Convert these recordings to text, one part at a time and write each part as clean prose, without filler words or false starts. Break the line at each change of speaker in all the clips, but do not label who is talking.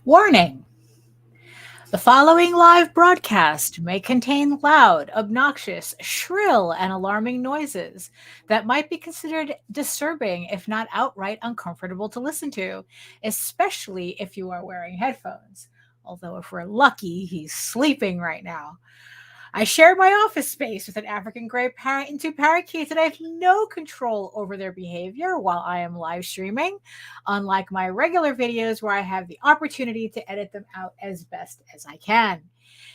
Warning: the following live broadcast may contain loud, obnoxious, shrill, and alarming noises that might be considered disturbing, if not outright uncomfortable to listen to, especially if you are wearing headphones. Although, if we're lucky, he's sleeping right now. I share my office space with an African gray parrot and two parakeets, and I have no control over their behavior while I am live streaming, unlike my regular videos where I have the opportunity to edit them out as best as I can.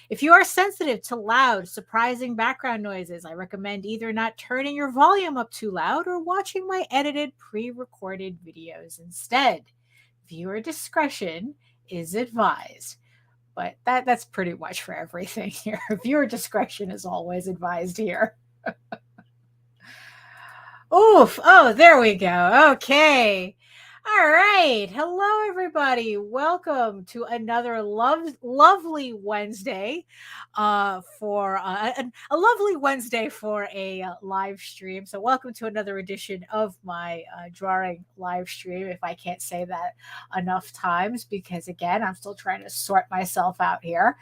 If you are sensitive to loud, surprising background noises, I recommend either not turning your volume up too loud or watching my edited pre-recorded videos instead. Viewer discretion is advised. But that's pretty much for everything here. Viewer discretion is always advised here. Oof. Oh, there we go. Okay. All right. Hello, everybody. Welcome to another lovely Wednesday for a lovely Wednesday for a live stream. So welcome to another edition of my drawing live stream, if I can't say that enough times, because again, I'm still trying to sort myself out here.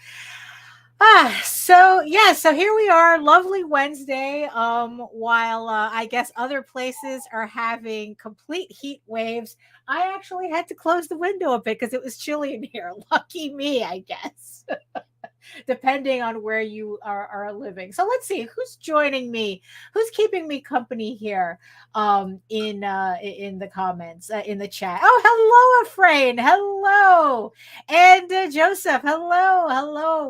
So here we are, lovely Wednesday. While I guess other places are having complete heat waves, I actually had to close the window a bit because it was chilly in here. Lucky me, I guess. Depending on where you are living. So let's see who's joining me, who's keeping me company here in the comments, in the chat. Oh, hello, Efrain. Hello. And Joseph. Hello.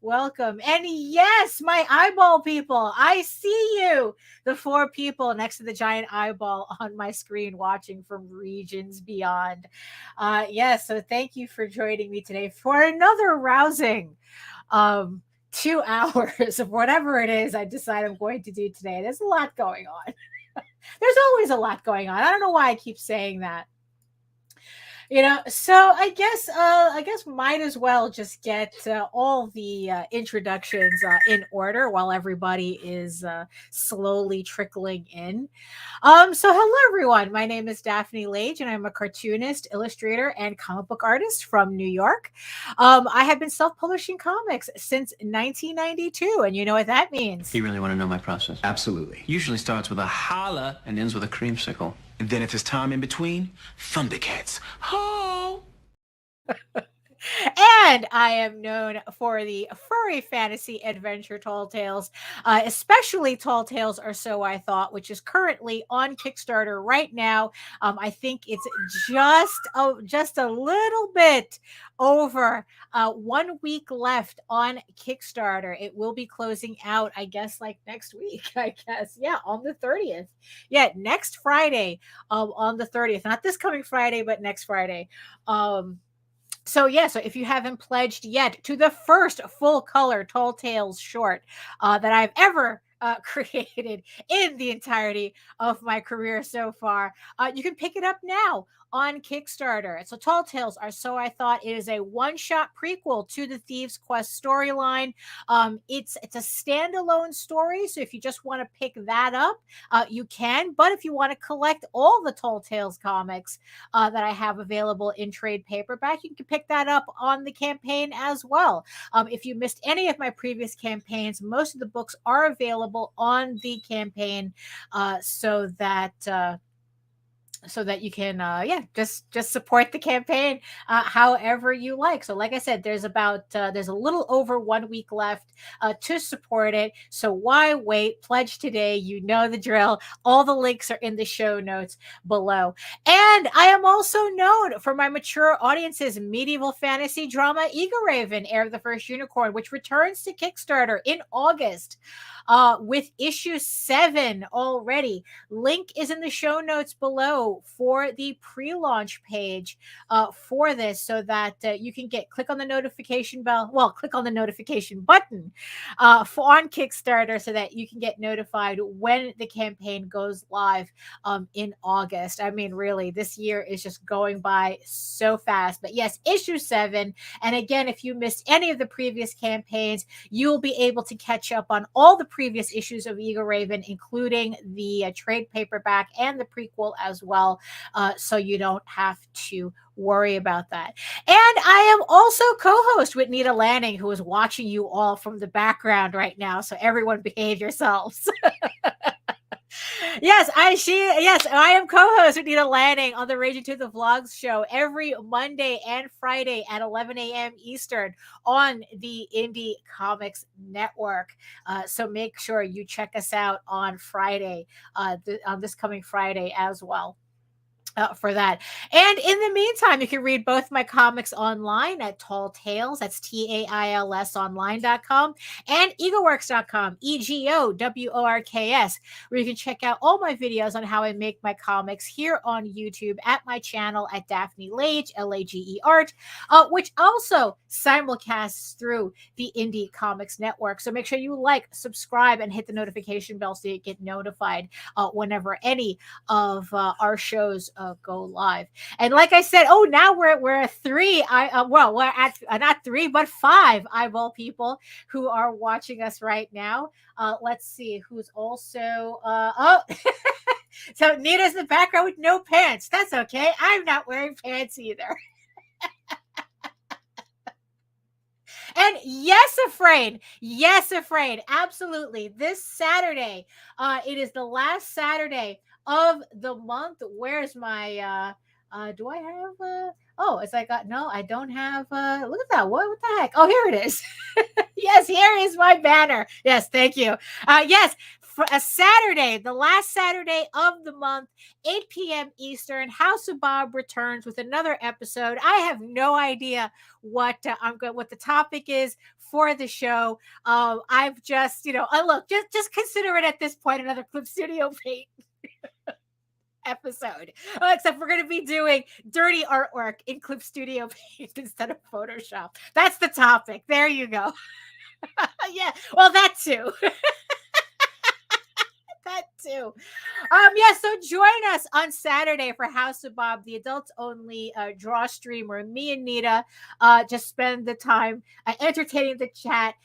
Welcome. And yes, my eyeball people, I see you. The 4 people next to the giant eyeball on my screen watching from regions beyond. Yes, so thank you for joining me today for another rousing 2 hours of whatever it is I decide I'm going to do today. There's a lot going on. There's always a lot going on. I don't know why I keep saying that. So I guess might as well just get all the introductions in order while everybody is slowly trickling in. So hello everyone. My name is Daphne Lage, and I'm a cartoonist, illustrator, and comic book artist from New York. I have been self-publishing comics since 1992, and you know what that means.
You really want to know my process?
Absolutely.
Usually starts with a holla and ends with a creamsicle.
And then if there's time in between, Thundercats. Ho!
And I am known for the furry fantasy adventure Tall Tales, especially Tall Tales or So I Thought, which is currently on Kickstarter right now. I think it's just a little bit over 1 week left on Kickstarter. It will be closing out, I guess, like next week, on the 30th. Yeah, next Friday, on the 30th. Not this coming Friday, but next Friday. So if you haven't pledged yet to the first full color Tall Tales short that I've ever created in the entirety of my career so far, you can pick it up now on Kickstarter. So Tall Tales are So I Thought. It is a one-shot prequel to the Thieves Quest storyline. It's a standalone story, so if you just want to pick that up, you can. But if you want to collect all the Tall Tales comics that I have available in trade paperback, you can pick that up on the campaign as well. If you missed any of my previous campaigns, most of the books are available on the campaign, so that you can just support the campaign however you like. So like I said, there's a little over 1 week left to support it. So why wait? Pledge today. You know the drill. All the links are in the show notes below. And I am also known for my mature audiences medieval fantasy drama EGOMANIACS, Heir of the First Unicorn, which returns to Kickstarter in August with issue 7 already. Link is in the show notes below for the pre-launch page for this, so that you can click on the notification bell. Well, click on the notification button on Kickstarter so that you can get notified when the campaign goes live in August. I mean, really, this year is just going by so fast. But yes, issue 7. And again, if you missed any of the previous campaigns, you will be able to catch up on all the previous issues of EGOMANIACS, including the trade paperback and the prequel as well. well, so you don't have to worry about that. And I am also co-host with Nita Lanning, who is watching you all from the background right now. So everyone behave yourselves. Yes, I am co-host with Nita Lanning on the Raging to the Vlogs show every Monday and Friday at 11 a.m. Eastern on the Indie Comics Network. So make sure you check us out on Friday, on this coming Friday as well. For that. And in the meantime, you can read both my comics online at Tall Tales, that's TAILS online.com, and egoworks.com, EGOWORKS, where you can check out all my videos on how I make my comics here on YouTube at my channel at Daphne Lage, Lage Art, which also simulcasts through the Indie Comics Network. So make sure you like, subscribe, and hit the notification bell so you get notified whenever any of our shows go live. And like I said, now we're at 3. We're at not 3 but 5 eyeball people who are watching us right now. Let's see who's also so Nita's in the background with no pants. That's okay. I'm not wearing pants either. And yes, Afraid, absolutely. This Saturday, it is the last Saturday of the month. Where's my do I have it's like no, I don't have look at that. What the heck? Oh, here it is. Yes, here is my banner. Yes, thank you. Yes, for a Saturday, the last Saturday of the month, 8 p.m. Eastern, House of Bob returns with another episode. I have no idea what what the topic is for the show. I've just, look, just consider it at this point another Clip Studio Paint episode. Except we're going to be doing dirty artwork in Clip Studio Paint instead of Photoshop. That's the topic. There you go. Yeah, well, that too. That too. So join us on Saturday for House of Bob, the adults only draw stream where me and Nita just spend the time entertaining the chat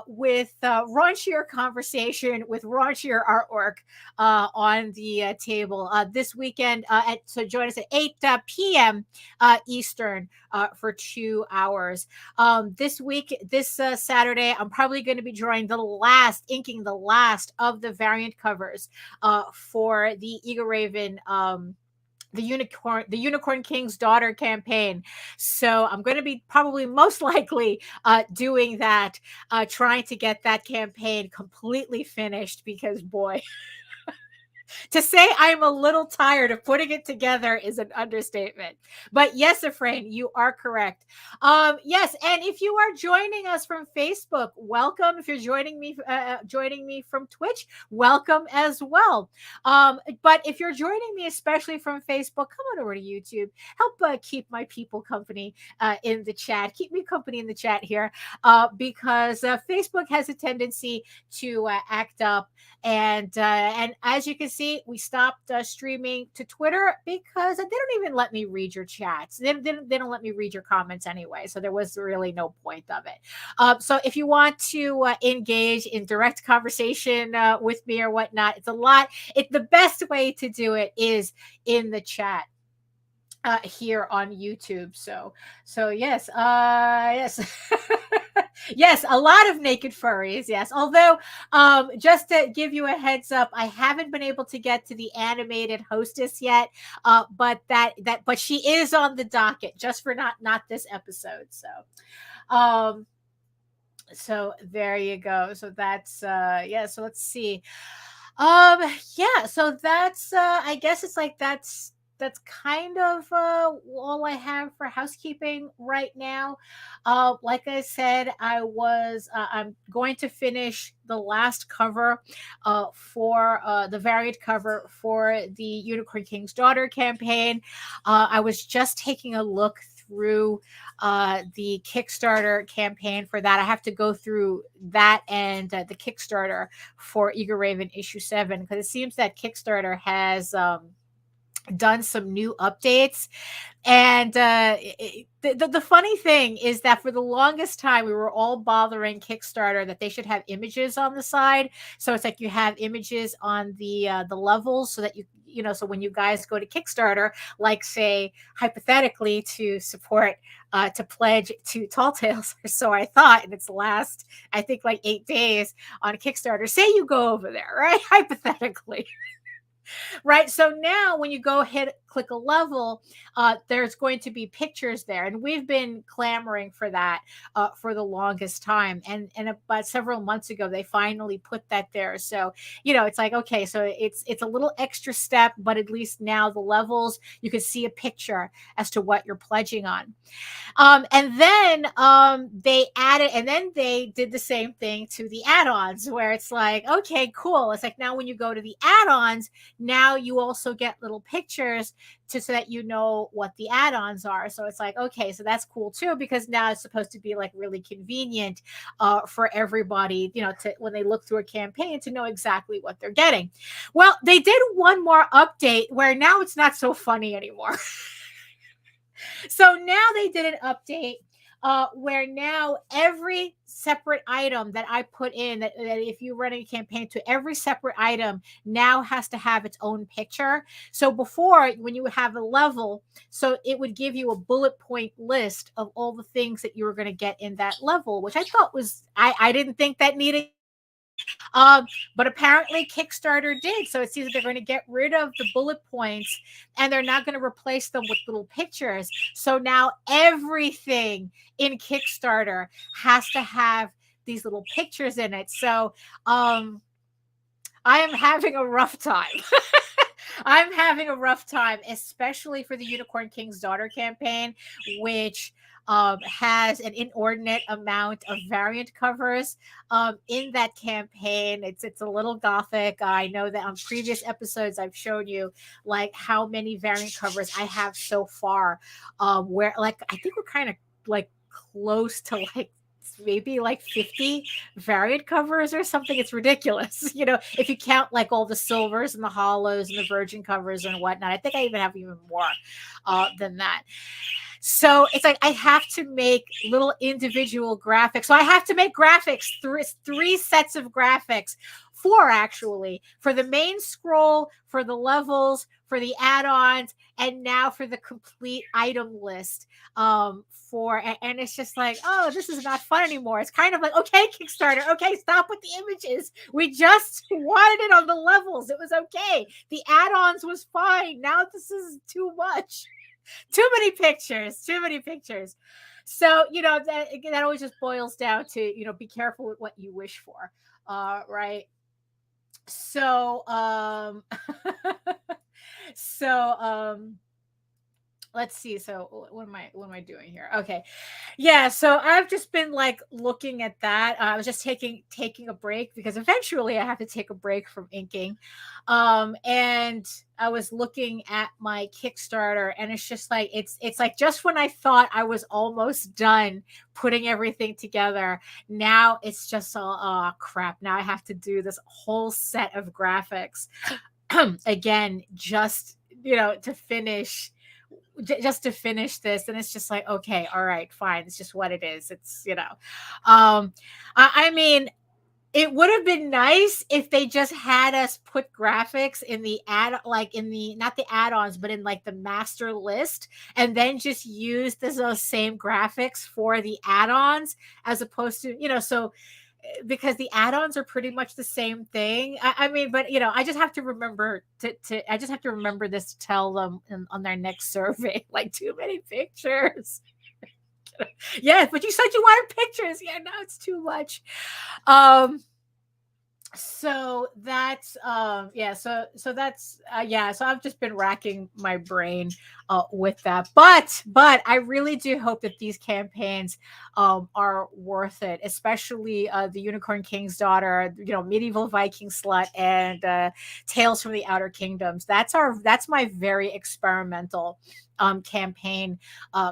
with raunchier conversation with raunchier artwork on the table this weekend. So join us at 8 p.m. Eastern for 2 hours. This Saturday, I'm probably going to be inking the last of the variant covers for the Eagle Raven the Unicorn King's Daughter campaign. So I'm going to be probably most likely doing that, trying to get that campaign completely finished, because boy, to say I'm a little tired of putting it together is an understatement. But yes, Efrain, you are correct. Yes, and if you are joining us from Facebook, welcome. If you're joining me from Twitch, welcome as well. But if you're joining me especially from Facebook, come on over to YouTube. Help keep my people company in the chat. Keep me company in the chat here, because Facebook has a tendency to act up, and as you can see, we stopped streaming to Twitter because they don't even let me read your chats. They don't let me read your comments anyway. So there was really no point of it. So if you want to engage in direct conversation with me or whatnot, the best way to do it is in the chat here on YouTube. So yes, yes. Yes, a lot of naked furries. Yes, although just to give you a heads up, I haven't been able to get to the animated hostess yet. But she is on the docket, just for not this episode. So there you go. So that's So let's see. So that's I guess it's like that's kind of all I have for housekeeping right now. Like I said, I'm going to finish the last cover for the variant cover for the Unicorn King's Daughter campaign. I was just taking a look through the Kickstarter campaign for that. I have to go through that and the Kickstarter for Eagle Raven issue 7, because it seems that Kickstarter has done some new updates. And the funny thing is that for the longest time, we were all bothering Kickstarter that they should have images on the side. So it's like you have images on the levels so that so when you guys go to Kickstarter, like say hypothetically to support to pledge to Tall Tales, or so I thought, in its last, I think, like 8 days on Kickstarter. Say you go over there, right? Hypothetically. Right. So now when you go click a level, there's going to be pictures there. And we've been clamoring for that for the longest time. And about several months ago, they finally put that there. So, it's like, okay, so it's a little extra step, but at least now the levels, you can see a picture as to what you're pledging on. And then they added, and then they did the same thing to the add-ons, where it's like, okay, cool. It's like now when you go to the add-ons, now you also get little pictures so that you know what the add-ons are. So it's like, okay, so that's cool too, because now it's supposed to be like really convenient for everybody, to when they look through a campaign to know exactly what they're getting. Well, they did one more update where now it's not so funny anymore. So now they did an update where now every separate item that I put in, that if you run a campaign to, every separate item now has to have its own picture. So before, when you would have a level, so it would give you a bullet point list of all the things that you were going to get in that level, which I thought was, I didn't think that needed. But apparently Kickstarter did. So it seems that they're going to get rid of the bullet points and they're not going to replace them with little pictures. So now everything in Kickstarter has to have these little pictures in it. So I am having a rough time. I'm having a rough time, especially for the Unicorn King's Daughter campaign, which has an inordinate amount of variant covers in that campaign. It's a little gothic. I know that on previous episodes I've shown you like how many variant covers I have so far, where like I think we're kind of like close to like maybe like 50 variant covers or something. It's ridiculous, if you count like all the silvers and the hollows and the virgin covers and whatnot. I think I even have even more than that. So it's like I have to make little individual graphics. So I have to make graphics, three sets of graphics, 4 actually, for the main scroll, for the levels, for the add-ons, and now for the complete item list. And it's just like, oh, this is not fun anymore. It's kind of like, okay, Kickstarter, okay, stop with the images. We just wanted it on the levels. It was okay. The add-ons was fine. Now this is too much. Too many pictures. So, that always just boils down to, be careful with what you wish for. Right. So, let's see. So what am I doing here? Okay. Yeah. So I've just been like looking at that. I was just taking a break because eventually I have to take a break from inking. And I was looking at my Kickstarter and it's just like, it's like just when I thought I was almost done putting everything together, now it's just all, oh crap. Now I have to do this whole set of graphics again, just, to finish this. And it's just like, okay, all right, fine. It's just what it is. It's, I mean, it would have been nice if they just had us put graphics in the not the add-ons, but in like the master list, and then just use those same graphics for the add-ons as opposed to, so because the add-ons are pretty much the same thing. I mean, but I just have to remember I just have to remember this to tell them on their next survey, like too many pictures. Yes, but you said you wanted pictures. Yeah, no, it's too much. So that's so that's so I've just been racking my brain with that, but I really do hope that these campaigns are worth it, especially the Unicorn King's Daughter, Medieval Viking Slut, and Tales from the Outer Kingdoms. That's my very experimental campaign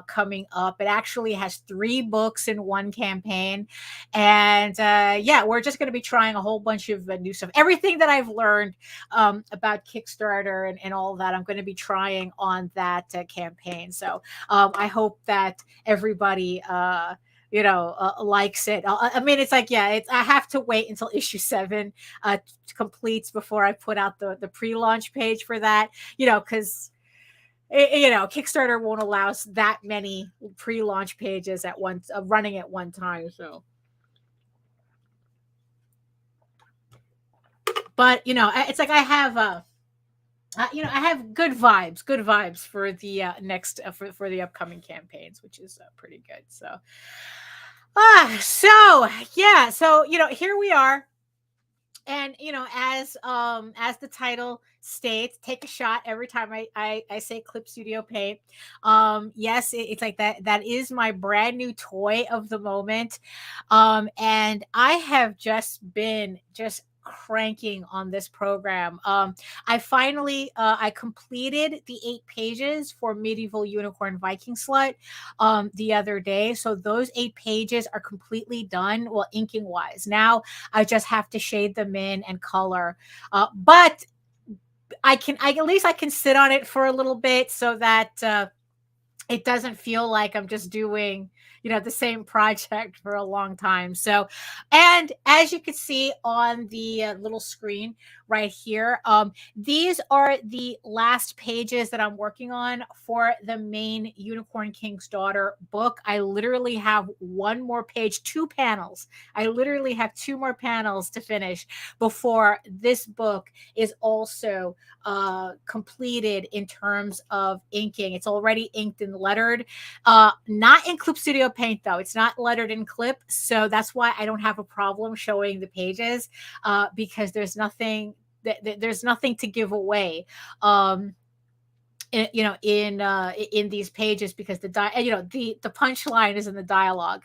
coming up. It actually has 3 books in one campaign. And yeah, we're just going to be trying a whole bunch of new stuff. Everything that I've learned about Kickstarter and all that, I'm going to be trying on that campaign. So I hope that everybody likes it. I mean, it's like, yeah, I have to wait until issue 7 completes before I put out the pre-launch page for that, because Kickstarter won't allow that many pre-launch pages at once, running at one time. So, but it's like I have I have good vibes for the next for the upcoming campaigns, which is pretty good. So, here we are. And as the title states, take a shot every time I say Clip Studio Paint. Yes, it's like that is my brand new toy of the moment. And I have just been cranking on this program. I finally I completed the 8 pages for Medieval Unicorn Viking Slut the other day. So those 8 pages are completely done, well, inking wise. Now I just have to shade them in and color. But at least I can sit on it for a little bit so that it doesn't feel like I'm just doing the same project for a long time. So, and as you can see on the little screen right here, these are the last pages that I'm working on for the main Unicorn King's Daughter book. I literally have one more page, 2 panels. I literally have 2 more panels to finish before this book is also completed in terms of inking. It's already inked and lettered, not in Clip Studio Paint though. It's not lettered in Clip, so that's why I don't have a problem showing the pages, because there's nothing to give away in these pages, because the punchline is in the dialogue.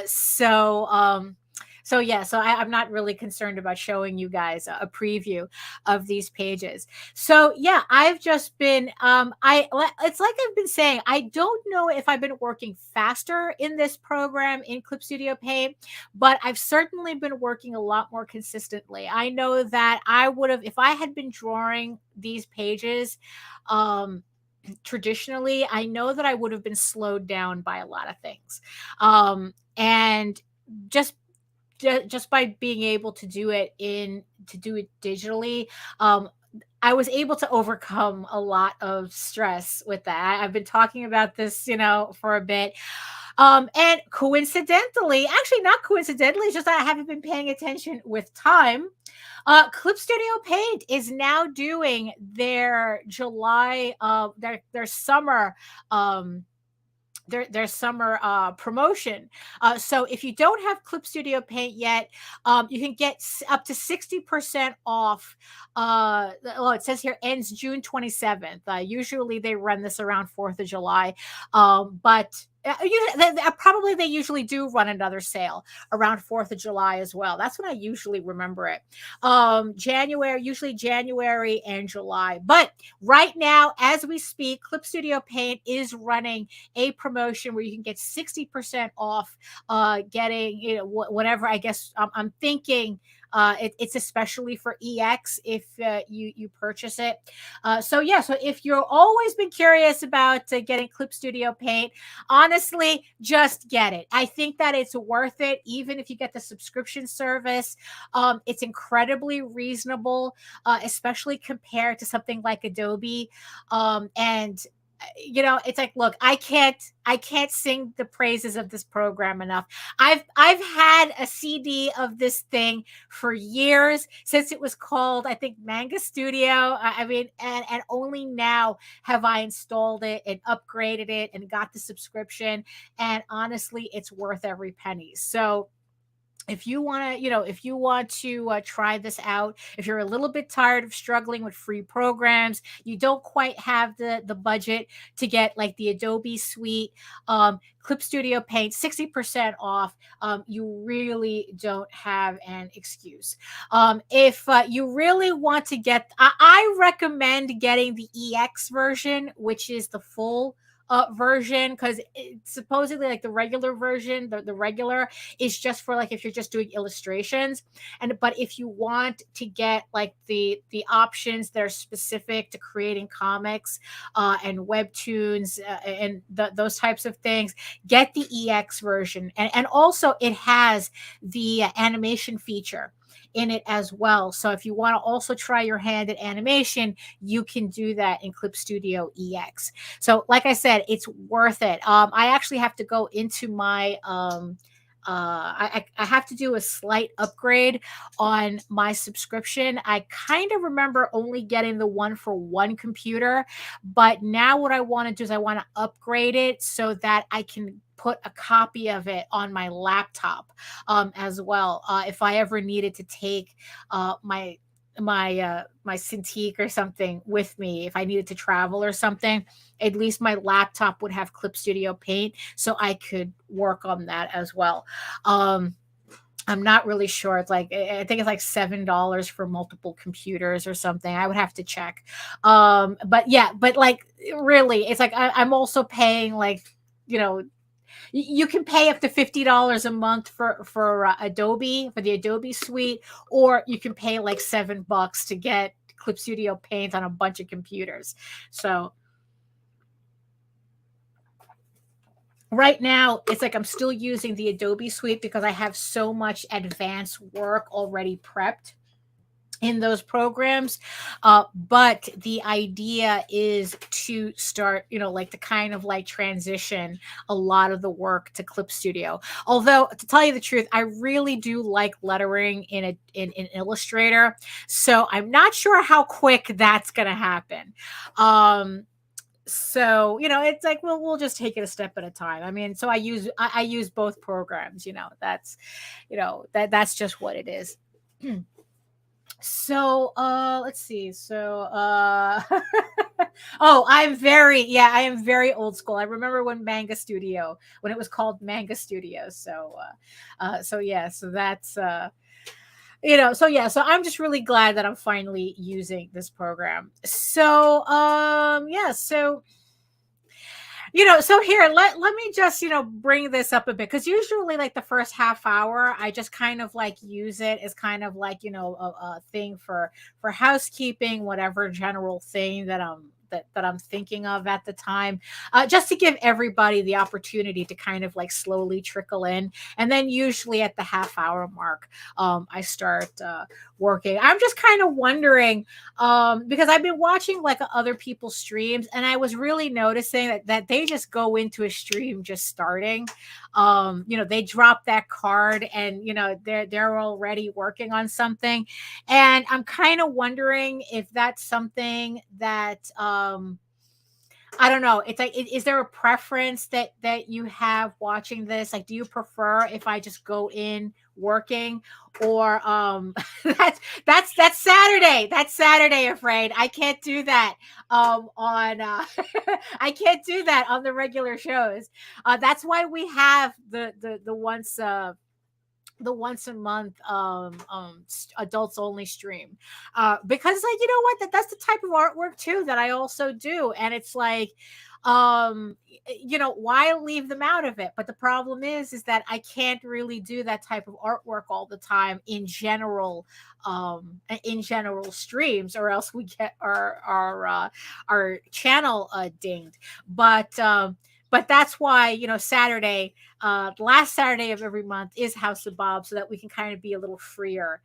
So I'm not really concerned about showing you guys a preview of these pages. So yeah, I've just been it's like I've been saying, I don't know if I've been working faster in this program in Clip Studio Paint, but I've certainly been working a lot more consistently. I know that I would have, if I had been drawing these pages traditionally, I know that I would have been slowed down by a lot of things. And just by being able to do it digitally, I was able to overcome a lot of stress with that. I've been talking about this, for a bit. And coincidentally, actually not coincidentally, it's just that I haven't been paying attention with time. Clip Studio Paint is now doing their July, their summer, their summer promotion. So if you don't have Clip Studio Paint yet, you can get up to 60% off. Well, it says here ends June 27th. Usually they run this around 4th of July, but they usually do run another sale around 4th of July as well. That's when I usually remember it. Usually January and July. But right now, as we speak, Clip Studio Paint is running a promotion where you can get 60% off getting whatever. I guess I'm thinking it's especially for EX if you purchase it. So if you've always been curious about getting Clip Studio Paint, honestly, just get it. I think that it's worth it, even if you get the subscription service. It's incredibly reasonable, especially compared to something like Adobe. And it's like, look, I can't sing the praises of this program enough. I've had a CD of this thing for years, since it was called, I think, Manga Studio. And only now have I installed it and upgraded it and got the subscription. And honestly, it's worth every penny. So if you want to, if you want to try this out, if you're a little bit tired of struggling with free programs, you don't quite have the budget to get like the Adobe suite, Clip Studio Paint 60% off, you really don't have an excuse. If you really want to get, I recommend getting the EX version, which is the full version, because it's supposedly like the regular version, the regular is just for like if you're just doing illustrations. But if you want to get like the options that are specific to creating comics and webtoons and those types of things, get the EX version. And also it has the animation feature in it as well. So if you want to also try your hand at animation, you can do that in Clip Studio EX. So like I said, it's worth it. I actually have to go into my I have to do a slight upgrade on my subscription. I kind of remember only getting the one for one computer, but now what I want to do is I want to upgrade it so that I can put a copy of it on my laptop as well. If I ever needed to take my Cintiq or something with me, if I needed to travel or something, at least my laptop would have Clip Studio Paint, so I could work on that as well. I'm not really sure. It's like, I think it's like $7 for multiple computers or something. I would have to check. But yeah, but like really, it's like I'm also paying like, you can pay up to $50 a month for Adobe, for the Adobe suite, or you can pay like $7 to get Clip Studio Paint on a bunch of computers. So right now, it's like I'm still using the Adobe suite because I have so much advanced work already prepped in those programs. But the idea is to start, like to kind of like transition a lot of the work to Clip Studio. Although to tell you the truth, I really do like lettering in Illustrator. So I'm not sure how quick that's going to happen. So it's like, well, we'll just take it a step at a time. I mean, so I use both programs. That's just what it is. So let's see. So oh, I am very old school. I remember when it was called Manga Studio. So yeah, so that's so yeah, so I'm just really glad that I'm finally using this program. So yeah, so so here, let me just, bring this up a bit, because usually like the first half hour, I just kind of like use it as kind of like, a thing for housekeeping, whatever general thing that I'm thinking of at the time, just to give everybody the opportunity to kind of like slowly trickle in. And then usually at the half hour mark, I start working. I'm just kind of wondering, because I've been watching like other people's streams, and I was really noticing that they just go into a stream just starting. They drop that card and they're already working on something. And I'm kind of wondering if that's something that I don't know. It's like, is there a preference that you have watching this? Like, do you prefer if I just go in working, or that's Saturday. That's Saturday, afraid. I can't do that on I can't do that on the regular shows. That's why we have the once a month adults only stream, because like, what, that's the type of artwork too that I also do. And it's like, why leave them out of it? But the problem is that I can't really do that type of artwork all the time in general streams, or else we get our channel dinged. But that's why, Saturday, the last Saturday of every month is House of Bob, so that we can kind of be a little freer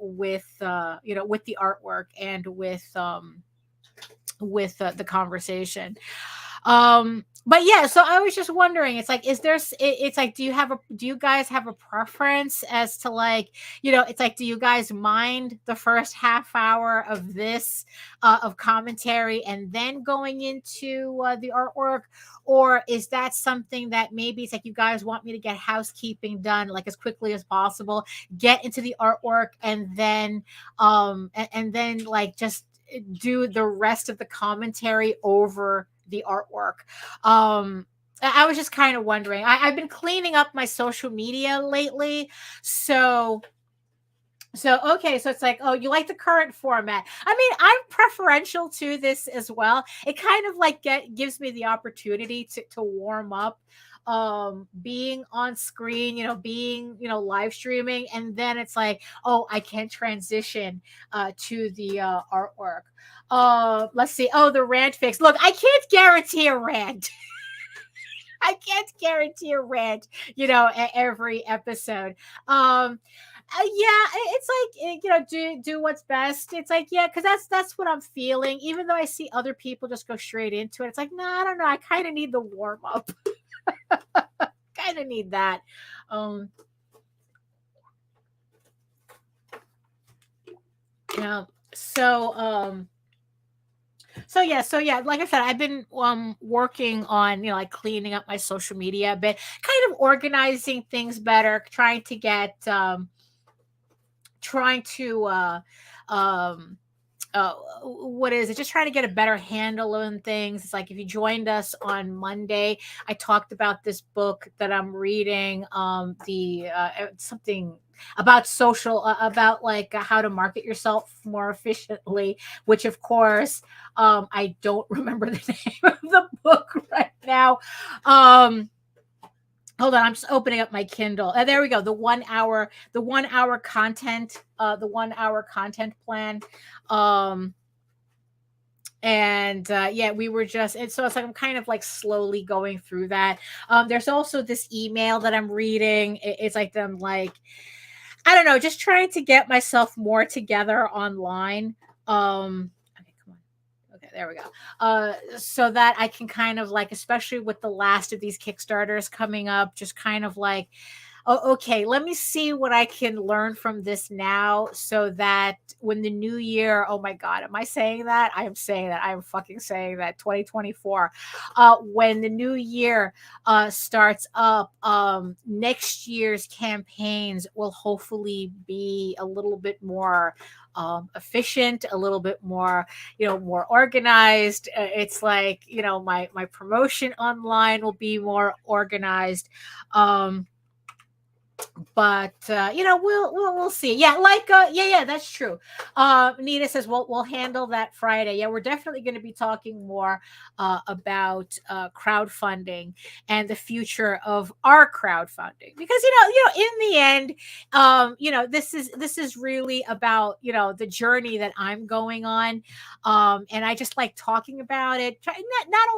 with the artwork and with the conversation. but yeah, so I was just wondering, it's like, is there, it's like, do you guys have a preference as to like, it's like, do you guys mind the first half hour of this, of commentary and then going into the artwork? Or is that something that maybe it's like, you guys want me to get housekeeping done like as quickly as possible, get into the artwork, and then, and then like just do the rest of the commentary over the artwork? I was just kind of wondering. I've been cleaning up my social media lately, so okay, so it's like, oh, you like the current format. I mean, I'm preferential to this as well. It kind of like gives me the opportunity to warm up, being on screen, being, live streaming, and then it's like, oh, I can transition to the artwork. Let's see. Oh, the rant fix. Look, I can't guarantee a rant. I can't guarantee a rant, every episode. Yeah, it's like, do what's best. It's like, yeah, because that's what I'm feeling. Even though I see other people just go straight into it, it's like, no, I don't know. I kind of need the warm up. Kind of need that. Yeah. So yeah, like I said, I've been working on, like cleaning up my social media a bit, kind of organizing things better, trying to get what is it, just trying to get a better handle on things. It's like, if you joined us on Monday, I talked about this book that I'm reading, the something about social, about like how to market yourself more efficiently, which of course, I don't remember the name of the book right now. Hold on, I'm just opening up my Kindle. There we go. The 1 hour content, the 1 hour content plan. Yeah, we were just, and so it's like, I'm kind of like slowly going through that. There's also this email that I'm reading. It's like them, like, I don't know, just trying to get myself more together online. Okay, come on. Okay, there we go. So that I can kind of like, especially with the last of these Kickstarters coming up, just kind of like, oh, okay, let me see what I can learn from this now, so that when the new year, oh my God, am I saying that? I am saying that. I am fucking saying that. 2024. When the new year starts up, next year's campaigns will hopefully be a little bit more efficient, a little bit more, more organized. It's like, my promotion online will be more organized. But we'll see. Yeah, like yeah, that's true. Nita says we'll handle that Friday. Yeah, we're definitely going to be talking more about crowdfunding and the future of our crowdfunding, because in the end, this is really about the journey that I'm going on, and I just like talking about it. Not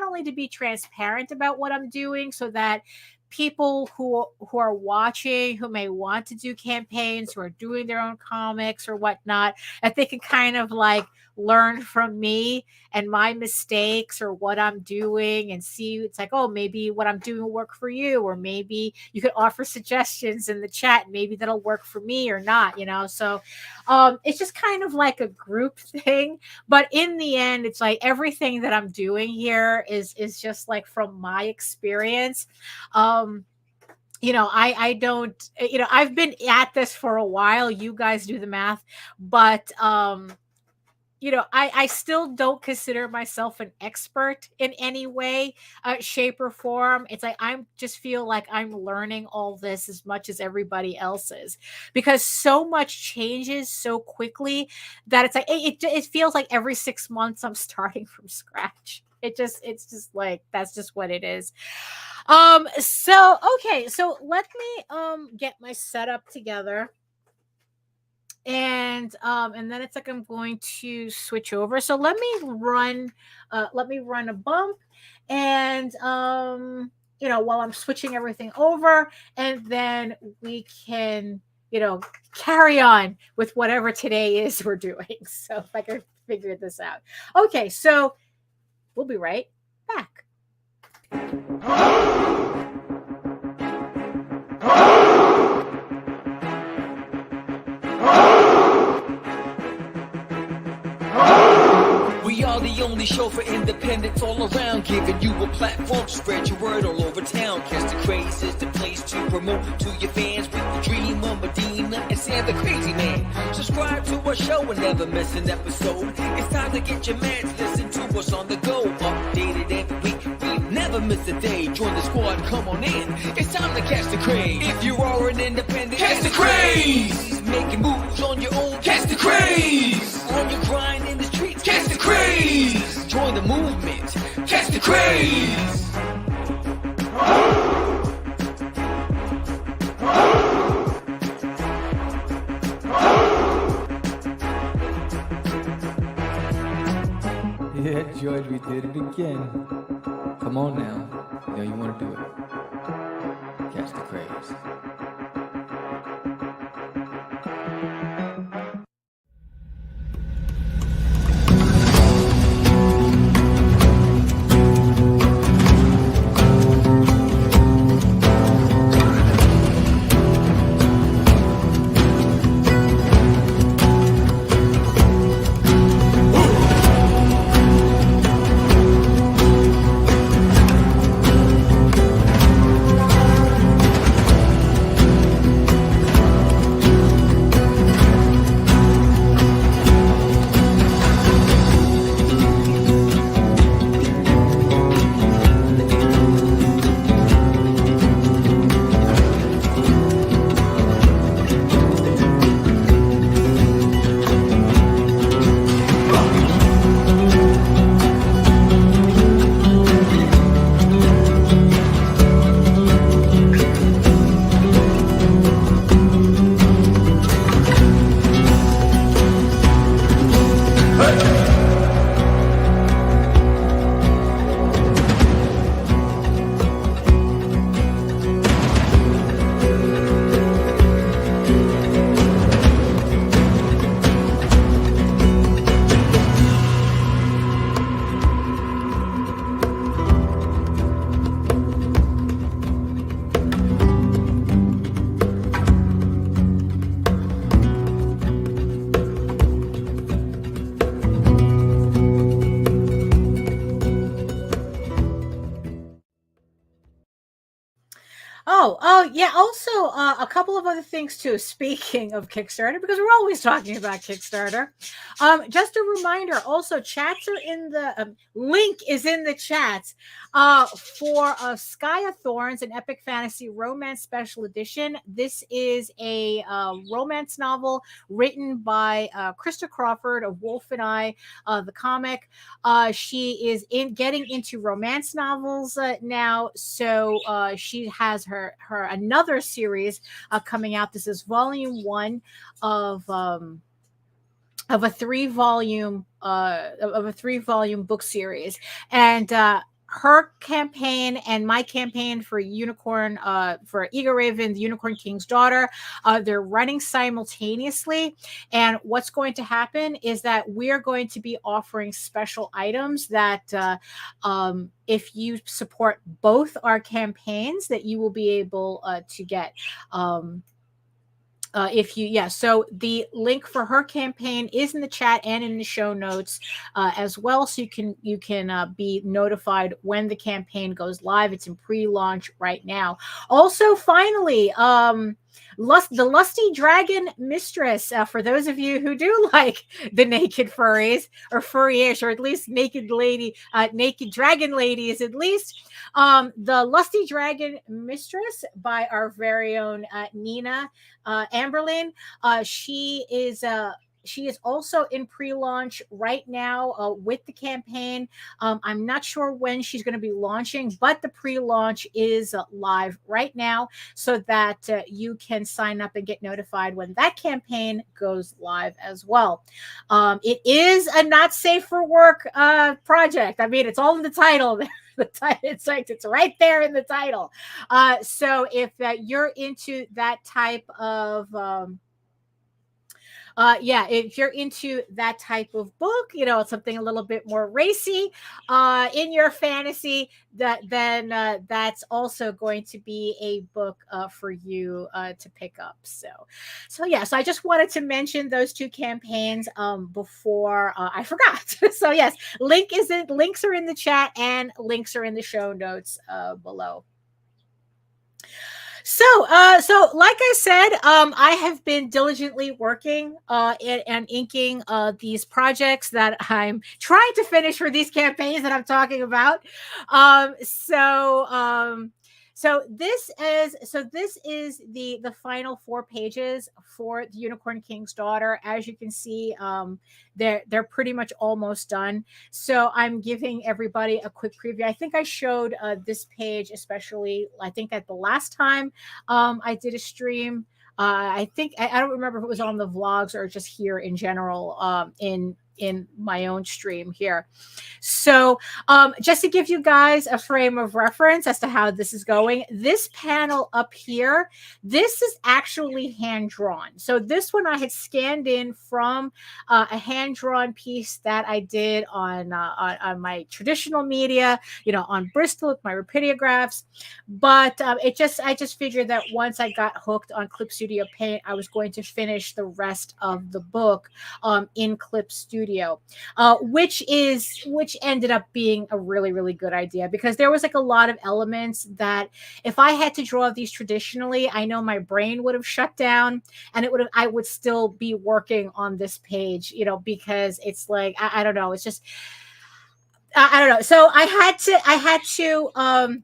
only to be transparent about what I'm doing, so that people who are watching, who may want to do campaigns, who are doing their own comics or whatnot, that they can kind of like learn from me and my mistakes or what I'm doing, and see, it's like, oh, maybe what I'm doing will work for you, or maybe you could offer suggestions in the chat, and maybe that'll work for me or not, so it's just kind of like a group thing. But in the end, it's like, everything that I'm doing here is just like from my experience. I don't, I've been at this for a while. You guys do the math, but I still don't consider myself an expert in any way, shape, or form. It's like, I'm just feel like I'm learning all this as much as everybody else is, because so much changes so quickly that it's like, it feels like every 6 months I'm starting from scratch. It's just like, that's just what it is. So okay, so let me get my setup together. And then it's like, I'm going to switch over. So let me run a bump, and while I'm switching everything over, and then we can carry on with whatever today is we're doing. So if I can figure this out. Okay, so we'll be right back.
We are the only show for independents all around, giving you a platform to spread your word all over town. Catch the Craze is the place to promote to your fans with the Dreamer, Medina, and Sam the Crazy Man. Subscribe to our show and never miss an episode. It's time to get your meds, listen to us on the go. Updated every week, we never miss a day. Join the squad, come on in. It's time to catch the craze. If you are an independent, catch the craze. Making moves on your own, catch the craze. On your grind in the streets, catch the craze. Join the movement, catch the craze.
Yeah, George, we did it again. Come on now. You know you want to do it. Catch the craze.
Oh, yeah. Also, a couple of other things too. Speaking of Kickstarter, because we're always talking about Kickstarter. Just a reminder. Also, chats are in the link is in the chats for Sky of Thorns, an epic fantasy romance special edition. This is a romance novel written by Krista Crawford of Wolf and I, the comic. She is getting into romance novels now, so she has her another series coming out. This is volume 1 of a 3-volume book series, and her campaign and my campaign for Unicorn, for Ego Raven, the Unicorn King's daughter, they're running simultaneously. And what's going to happen is that we're going to be offering special items that if you support both our campaigns, that you will be able to get. So the link for her campaign is in the chat and in the show notes as well, so you can be notified when the campaign goes live. It's in pre-launch right now. Also, finally, the Lusty Dragon Mistress, for those of you who do like the naked furries or furry-ish, or at least naked dragon ladies, at least. The Lusty Dragon Mistress by our very own Nina Amberlin. She is also in pre-launch right now with the campaign. I'm not sure when she's going to be launching, but the pre-launch is live right now, so that you can sign up and get notified when that campaign goes live as well. It is a not safe for work project. I mean, it's all in the title. It's right there in the title. So if you're into that type of Yeah, if you're into that type of book, something a little bit more racy in your fantasy, that's also going to be a book for you to pick up. So I just wanted to mention those two campaigns before I forgot. So yes, links are in the chat, and links are in the show notes below. So like I said, I have been diligently working and inking these projects that I'm trying to finish for these campaigns that I'm talking about. So this is the final 4 pages for the Unicorn King's Daughter. As you can see, they're pretty much almost done. So I'm giving everybody a quick preview. I think I showed this page, especially I think at the last time I did a stream. I think I don't remember if it was on the vlogs or just here in general in my own stream here. So just to give you guys a frame of reference as to how this is going, this panel up here, this is actually hand drawn. So this one I had scanned in from a hand drawn piece that I did on my traditional media, on Bristol, my Rapidiagraphs. But I just figured that once I got hooked on Clip Studio Paint, I was going to finish the rest of the book in Clip Studio. Which ended up being a really, really good idea, because there was like a lot of elements that if I had to draw these traditionally, I know my brain would have shut down, and I would still be working on this page, because it's like, I don't know. It's just, I don't know. So I had to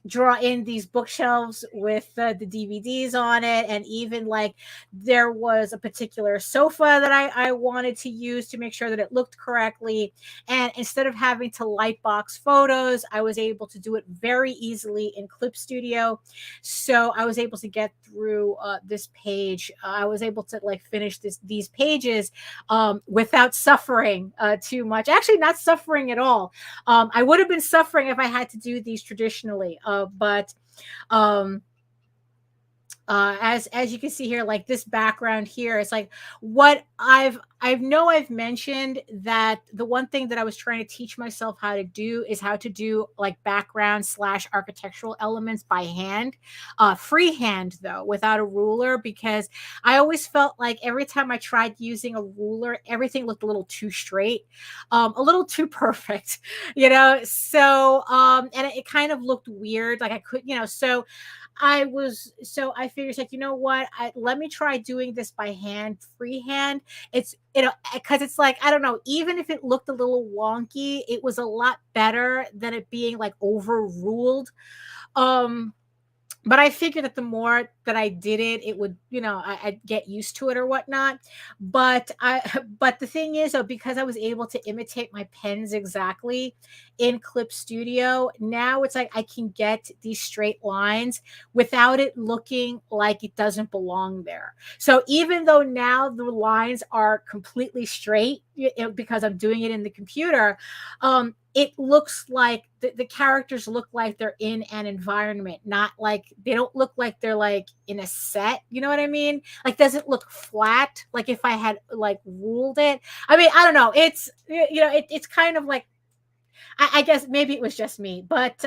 draw in these bookshelves with the DVDs on it, and even like there was a particular sofa that I wanted to use to make sure that it looked correctly, and instead of having to lightbox photos, I was able to do it very easily in Clip Studio. So I was able to get through this page. I was able to like finish these pages without suffering too much. Actually, not suffering at all. I would have been suffering if I had to do these traditionally. But as you can see here, like this background here, it's like what I've mentioned that the one thing that I was trying to teach myself how to do is how to do like background / architectural elements by hand, freehand though, without a ruler, because I always felt like every time I tried using a ruler, everything looked a little too straight, a little too perfect, so and it kind of looked weird, like I could, so I figured like, what, let me try doing this by hand, freehand. It's, because it's like, I don't know, even if it looked a little wonky, it was a lot better than it being like overruled. But I figured that the more that I did it, it would, I'd get used to it or whatnot. But the thing is, though, because I was able to imitate my pens exactly in Clip Studio, now it's like I can get these straight lines without it looking like it doesn't belong there. So even though now the lines are completely straight, because I'm doing it in the computer, it looks like the characters look like they're in an environment, not like they don't look like they're like in a set. You know what I mean? Like, does it look flat? Like if I had like ruled it? I mean, I don't know. It's, it's kind of like, I guess maybe it was just me, but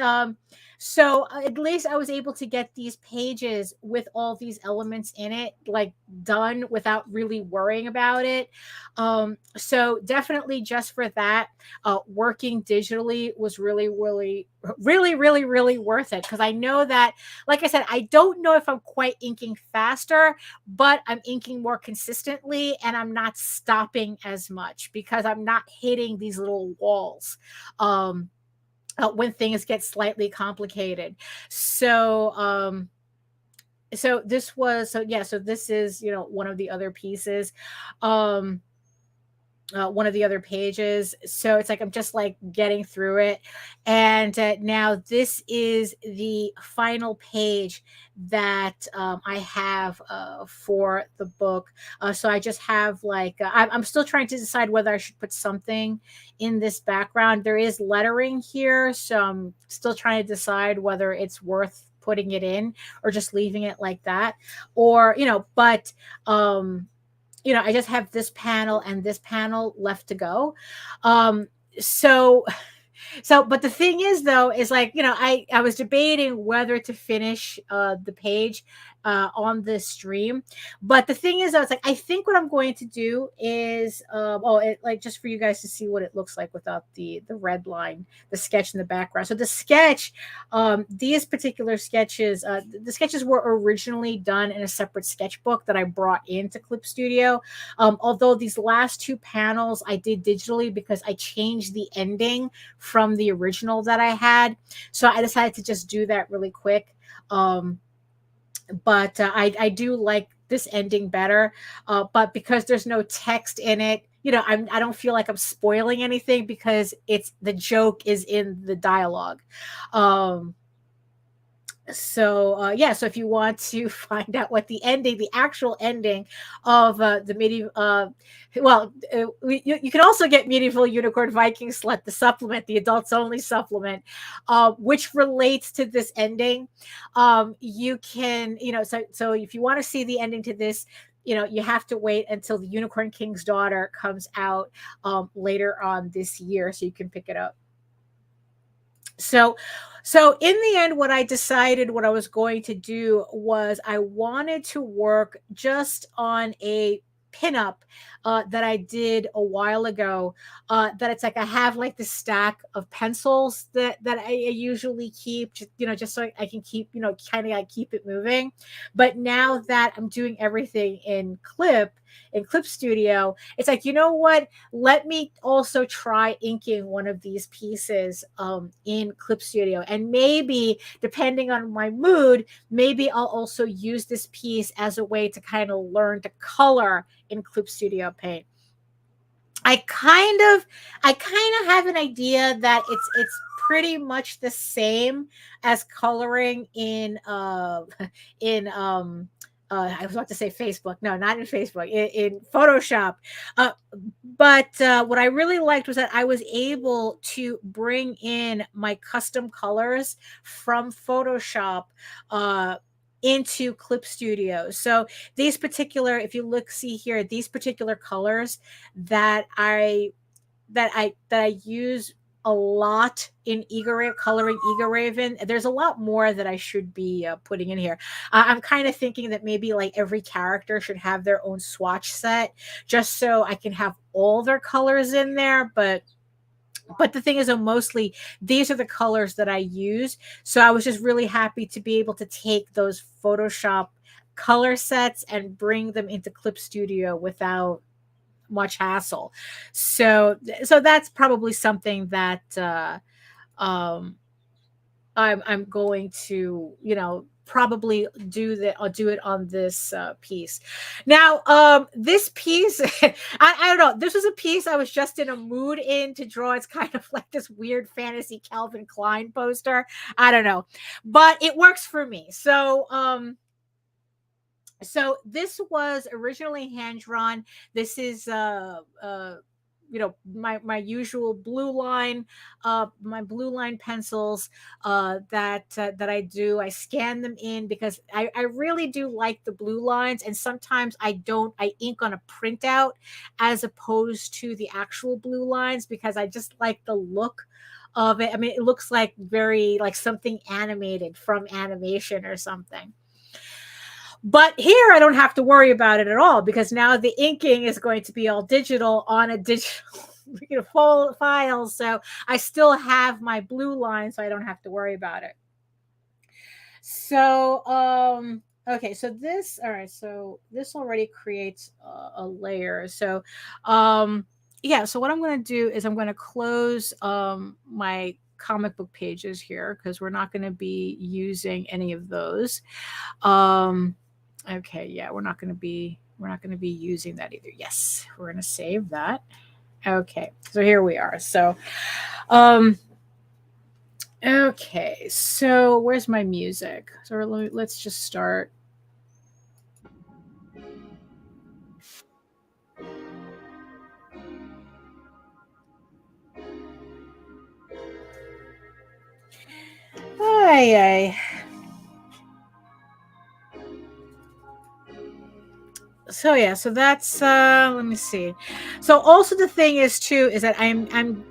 so at least I was able to get these pages with all these elements in it, like done without really worrying about it. So definitely just for that, working digitally was really, really, really, really, really worth it. Because I know that, like I said, I don't know if I'm quite inking faster, but I'm inking more consistently, and I'm not stopping as much because I'm not hitting these little walls when things get slightly complicated. So this is, one of the other pieces, one of the other pages. So it's like I'm just like getting through it, and now this is the final page that I have for the book. So I just have like I'm still trying to decide whether I should put something in this background. There is lettering here, so I'm still trying to decide whether it's worth putting it in or just leaving it like that, or but I just have this panel and this panel left to go. Um, so but the thing is, though, is like, I was debating whether to finish the page on this stream. But the thing is, I was like, I think what I'm going to do is, like, just for you guys to see what it looks like without the red line, the sketch in the background. So the sketch, these particular sketches, the sketches were originally done in a separate sketchbook that I brought into Clip Studio. Although these last two panels I did digitally because I changed the ending from the original that I had. So I decided to just do that really quick. But I do like this ending better. But because there's no text in it, I don't feel like I'm spoiling anything because the joke is in the dialogue. So if you want to find out what the actual ending of the medieval, you can also get Medieval Unicorn Viking Slut, the supplement, the adults only supplement, which relates to this ending. You can, so if you want to see the ending to this, you have to wait until the Unicorn King's Daughter comes out later on this year, so you can pick it up. So in the end, what I decided what I was going to do was I wanted to work just on a pinup that I did a while ago, that it's like I have like this stack of pencils that I usually keep, just so I can keep, kind of like keep it moving. But now that I'm doing everything in Clip Studio, it's like, you know what? Let me also try inking one of these pieces in Clip Studio. And maybe, depending on my mood, maybe I'll also use this piece as a way to kind of learn to color in Clip Studio Paint. I kind of have an idea that it's pretty much the same as coloring in I was about to say Facebook. No, not in Facebook, in Photoshop. But what I really liked was that I was able to bring in my custom colors from Photoshop into Clip Studio. So these particular, if you see here, these particular colors that I use a lot in coloring Ego Raven. There's a lot more that I should be putting in here. I'm kind of thinking that maybe like every character should have their own swatch set, just so I can have all their colors in there. But the thing is, mostly these are the colors that I use. So I was just really happy to be able to take those Photoshop color sets and bring them into Clip Studio without much hassle. So that's probably something that I'm going to, probably do that. I'll do it on this piece. Now, this piece, I don't know. This was a piece I was just in a mood to draw. It's kind of like this weird fantasy Calvin Klein poster. I don't know, but it works for me. So this was originally hand drawn. This is my usual blue line, my blue line pencils that I do. I scan them in because I really do like the blue lines, and sometimes I ink on a printout as opposed to the actual blue lines because I just like the look of it. I mean, it looks like very like something animated from animation or something. But here I don't have to worry about it at all because now the inking is going to be all digital on a digital full file. So I still have my blue line, so I don't have to worry about it. So, okay, so this already creates a layer. So, yeah, so what I'm going to do is I'm going to close my comic book pages here because we're not going to be using any of those. Okay, yeah, we're not going to be using that either. Yes, we're going to save that. Okay, so here we are. So, okay, so where's my music? So let's just start. So yeah, so that's let me see. So also the thing is too is that I'm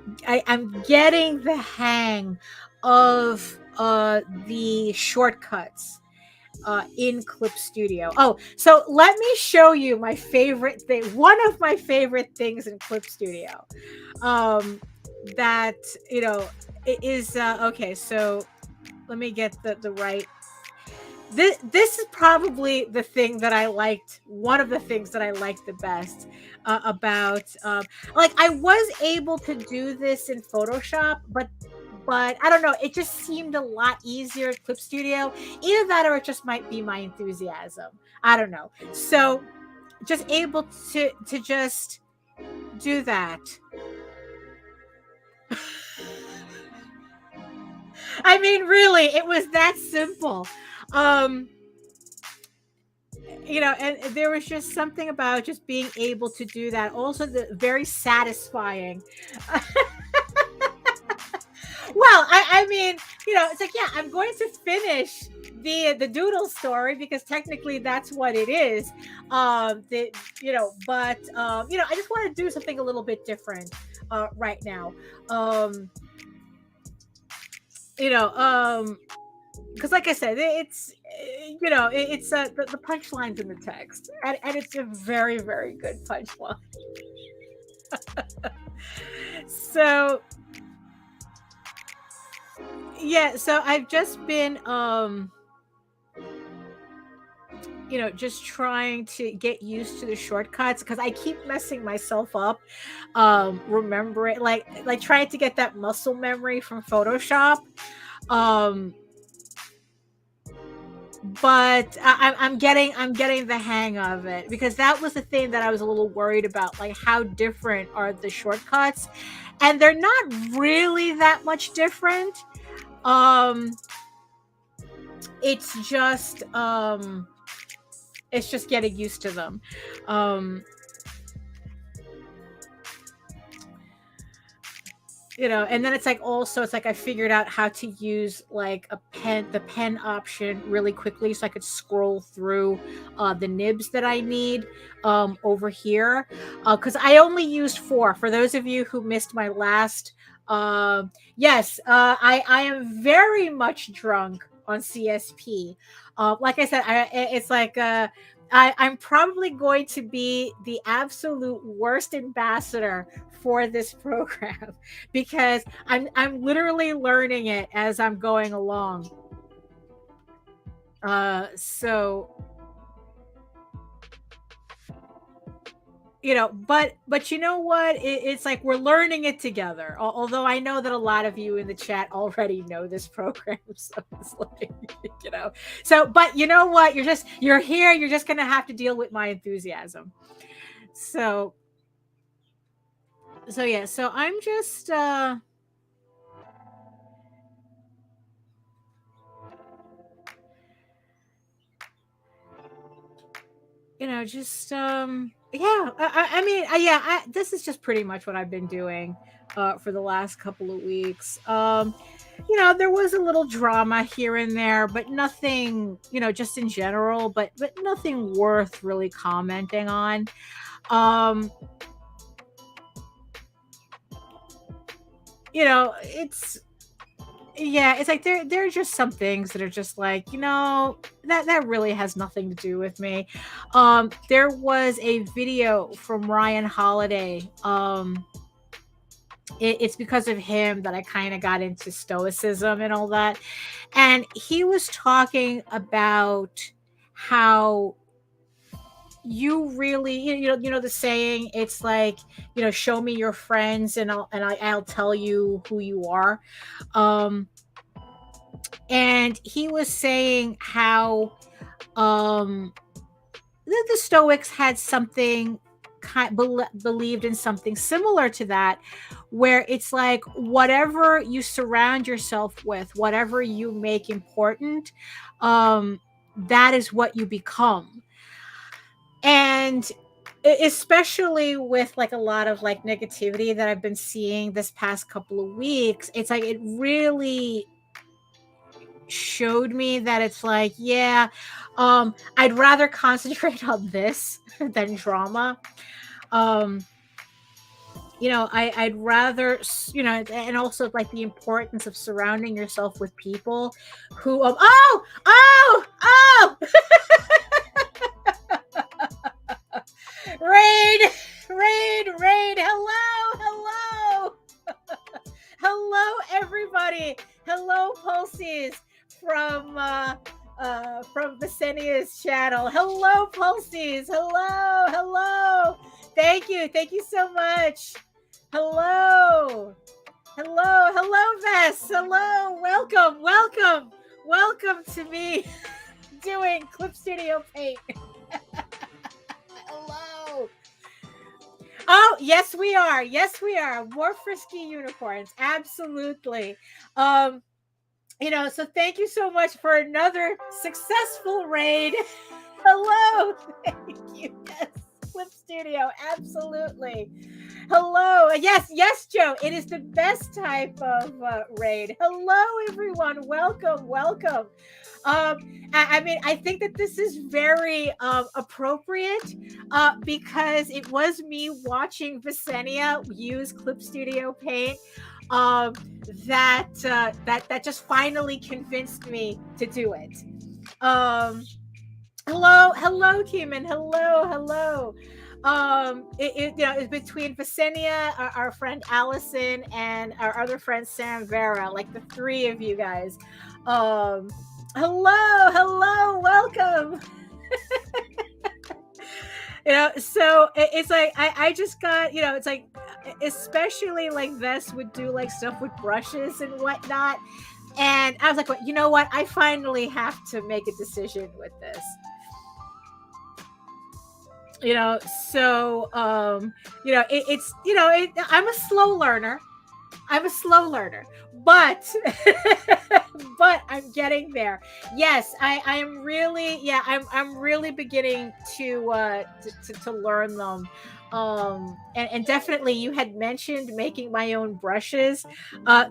getting the hang of the shortcuts in Clip Studio. Oh, so let me show you my favorite thing. One of my favorite things in Clip Studio. That it is okay, so let me get the right. This is probably the thing that I liked. One of the things that I liked the best about like I was able to do this in Photoshop, but I don't know. It just seemed a lot easier at Clip Studio. Either that, or it just might be my enthusiasm. I don't know. So just able to just do that. I mean, really, it was that simple. And there was just something about just being able to do that. Also, the very satisfying. Well, I mean, it's like, yeah, I'm going to finish the doodle story because technically that's what it is. But I just want to do something a little bit different right now. Because like I said, it's it's the punchlines in the text, and it's a very, very good punchline. So yeah, so I've just been just trying to get used to the shortcuts because I keep messing myself up. Remember it, like trying to get that muscle memory from Photoshop. But I'm getting the hang of it, because that was the thing that I was a little worried about, like how different are the shortcuts, and they're not really that much different. It's just getting used to them. And then it's like, also it's like I figured out how to use like the pen option really quickly, so I could scroll through the nibs that I need over here, because I only used 4. For those of you who missed my last yes, I am very much drunk on CSP. Like I said, it's like I'm probably going to be the absolute worst ambassador for this program because I'm literally learning it as I'm going along. So but you know what? It's like we're learning it together. Although I know that a lot of you in the chat already know this program, so it's like, So, but you know what? You're here. You're just gonna have to deal with my enthusiasm. So yeah. So I'm just yeah, I mean, this is just pretty much what I've been doing for the last couple of weeks. There was a little drama here and there, but nothing, just in general, but nothing worth really commenting on. It's like there are just some things that are just like, that really has nothing to do with me. There was a video from Ryan Holiday. It's because of him that I kind of got into stoicism and all that. And he was talking about how you really, the saying, it's like, show me your friends and I'll tell you who you are. And he was saying how the Stoics had something believed in something similar to that, where it's like whatever you surround yourself with, whatever you make important, that is what you become. And especially with like a lot of like negativity that I've been seeing this past couple of weeks, it's like it really showed me that it's like, yeah, I'd rather concentrate on this than drama. I'd rather, and also like the importance of surrounding yourself with people who, oh, Raid, hello, hello, everybody, hello, Pulses from Visenia's channel, hello, Pulses, hello, thank you so much. Hello, Vess. Hello, welcome to me doing Clip Studio Paint. Hello. Oh, yes, we are. More frisky unicorns. Absolutely. So thank you so much for another successful raid. Hello. Thank you. Yes. Clip Studio, absolutely. Hello, yes, Joe. It is the best type of raid. Hello, everyone. Welcome. I think that this is very appropriate because it was me watching Visenia use Clip Studio Paint that just finally convinced me to do it. Hello, Keeman. Hello. It's between Visenia, our friend Allison, and our other friend Sam Vera, like the three of you guys. Hello, welcome. So it's like I just got, it's like, especially like Vess would do like stuff with brushes and whatnot, and I was like, well, you know what? I finally have to make a decision with this. So I'm a slow learner, but but I'm getting there. Yes, I am really, I'm really beginning to learn them. And definitely you had mentioned making my own brushes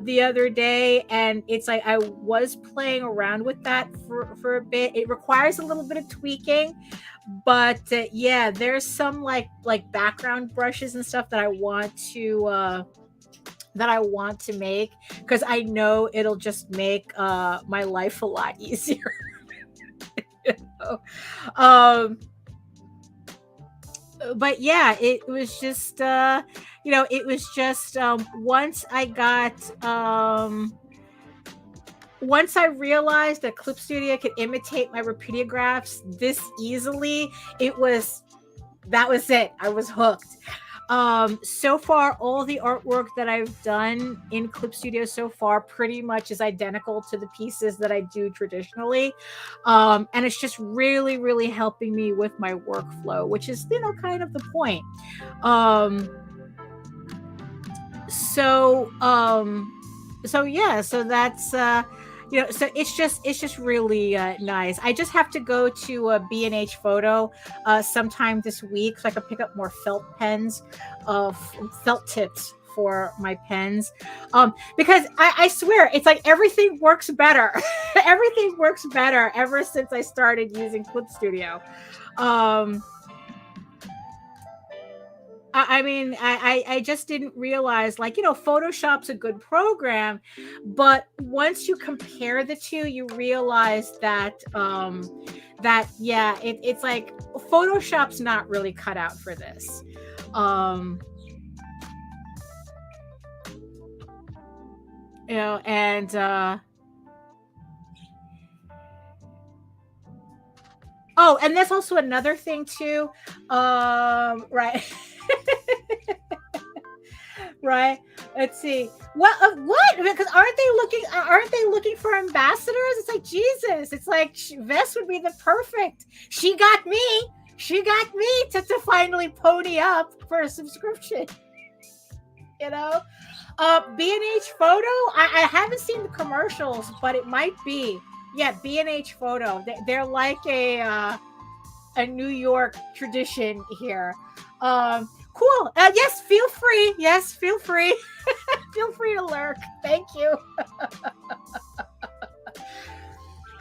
the other day, and it's like I was playing around with that for a bit. It requires a little bit of tweaking, but there's some like background brushes and stuff that I want to make, because I know it'll just make my life a lot easier. But yeah, it was just once I realized that Clip Studio could imitate my repeatiographs this easily, that was it. I was hooked. So far, all the artwork that I've done in Clip Studio so far pretty much is identical to the pieces that I do traditionally. And it's just really, really helping me with my workflow, which is, kind of the point. So that's, so it's just really nice. I just have to go to B&H Photo sometime this week so I can pick up more felt pens, felt tips for my pens. Because I swear, it's like everything works better. Everything works better ever since I started using Clip Studio. I just didn't realize, Photoshop's a good program, but once you compare the two, you realize that it's like Photoshop's not really cut out for this. And that's also another thing too. Right. Right. Let's see. What? Because aren't they looking for ambassadors? It's like, Jesus. It's like Vess would be the perfect. She got me to finally pony up for a subscription. B&H Photo. I haven't seen the commercials, but it might be. Yeah, B&H Photo. They're like a New York tradition here. Cool. Yes, feel free. Feel free to lurk. Thank you.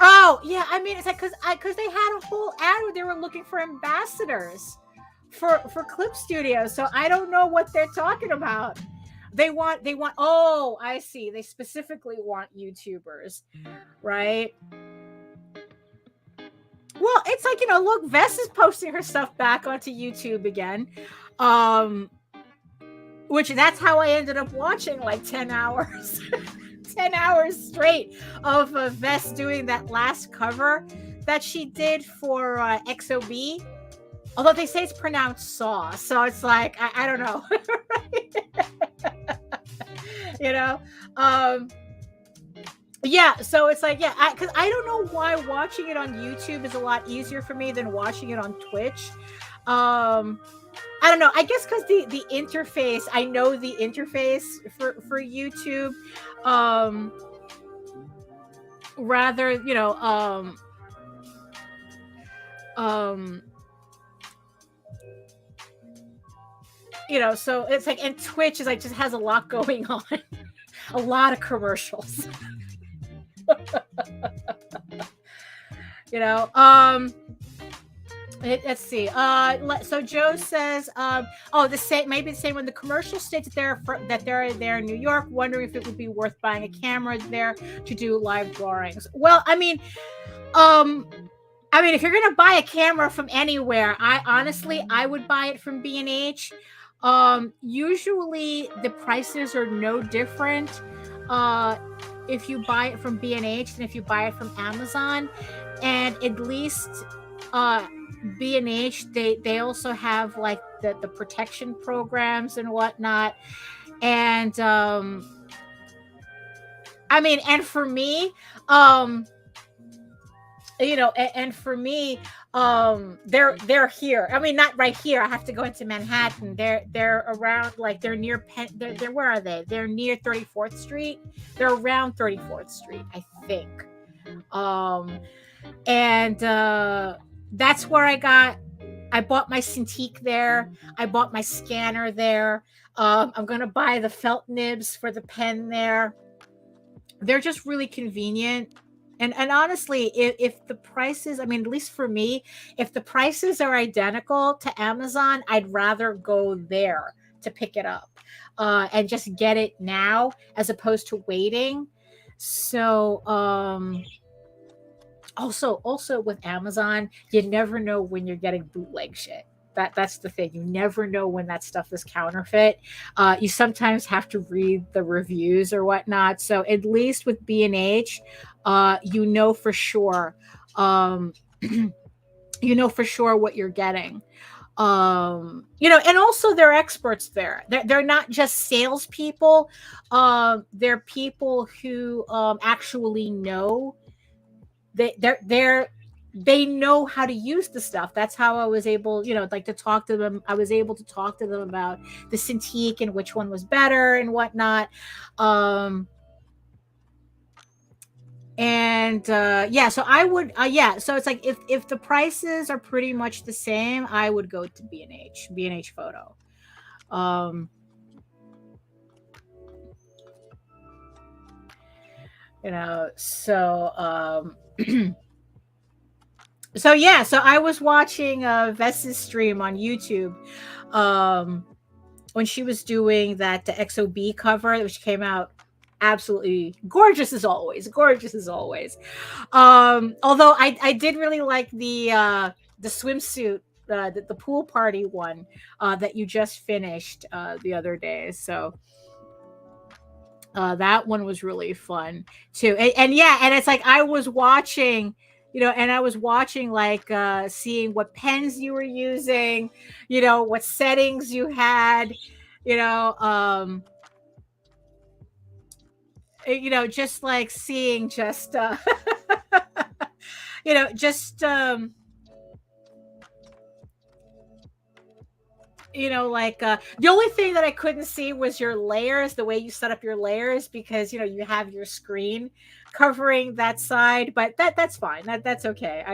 Oh yeah, I mean it's like because they had a whole ad where they were looking for ambassadors for Clip Studios. So I don't know what they're talking about. They want. Oh, I see. They specifically want YouTubers, right? Well, it's like, look, Vess is posting her stuff back onto YouTube again. Which that's how I ended up watching like 10 hours. 10 hours straight of Vess doing that last cover that she did for XOB. Although they say it's pronounced Saw, so it's like I don't know. you know Yeah, so it's like, yeah, because I don't know why watching it on YouTube is a lot easier for me than watching it on Twitch. I don't know. I guess because the interface, I know the interface for YouTube, rather, so it's like, and Twitch is like just has a lot going on, a lot of commercials. Let's see. So Joe says, maybe the same when the commercial states that they're there in New York, wondering if it would be worth buying a camera there to do live drawings. Well, I mean, if you're gonna buy a camera from anywhere, I would buy it from B&H. Usually the prices are no different if you buy it from B&H than if you buy it from Amazon, and at least B&H, they also have like the protection programs and whatnot, and and for me, they're here. I mean, not right here. I have to go into Manhattan. They're around, like, they're near they're where are they? They're near 34th Street. They're around 34th Street, I think. And that's where I bought my Cintiq there. I bought my scanner there. I'm gonna buy the felt nibs for the pen there. They're just really convenient. And honestly, if the prices, at least for me, if the prices are identical to Amazon, I'd rather go there to pick it up and just get it now as opposed to waiting. So, also with Amazon, you never know when you're getting bootleg shit. That's the thing. You never know when that stuff is counterfeit. You sometimes have to read the reviews or whatnot. So at least with B&H, for sure. For sure what you're getting. And also they're experts there. They're not just salespeople. They're people who actually know. They know how to use the stuff. That's how I was able, to talk to them. I was able to talk to them about the Cintiq and which one was better and whatnot. So I would, so it's like, if the prices are pretty much the same, I would go to B&H Photo. So I was watching Vess's stream on YouTube when she was doing that XOB cover, which came out absolutely gorgeous as always. Although I did really like the swimsuit, the pool party one that you just finished the other day. So that one was really fun too. And it's like I was watching. Like seeing what pens you were using, what settings you had, just like seeing just, the only thing that I couldn't see was your layers, the way you set up your layers, because you have your screen covering that side, but that's fine. That's okay.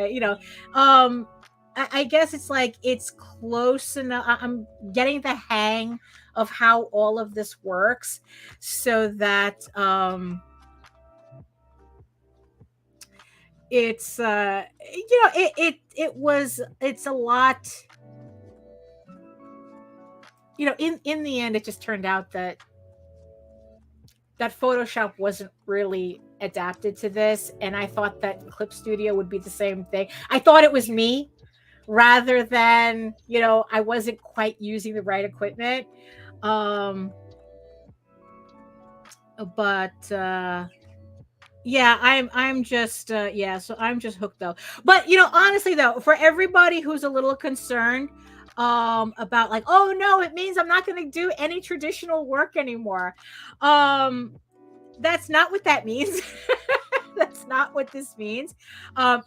I guess it's like it's close enough. I'm getting the hang of how all of this works, so that it's it's a lot. In the end, it just turned out that Photoshop wasn't really adapted to this, and I thought that Clip Studio would be the same thing. I thought it was me rather than, I wasn't quite using the right equipment. But yeah, I'm just so I'm just hooked though. But honestly though, for everybody who's a little concerned about like, oh no, it means I'm not going to do any traditional work anymore. That's not what that means. That's not what this means.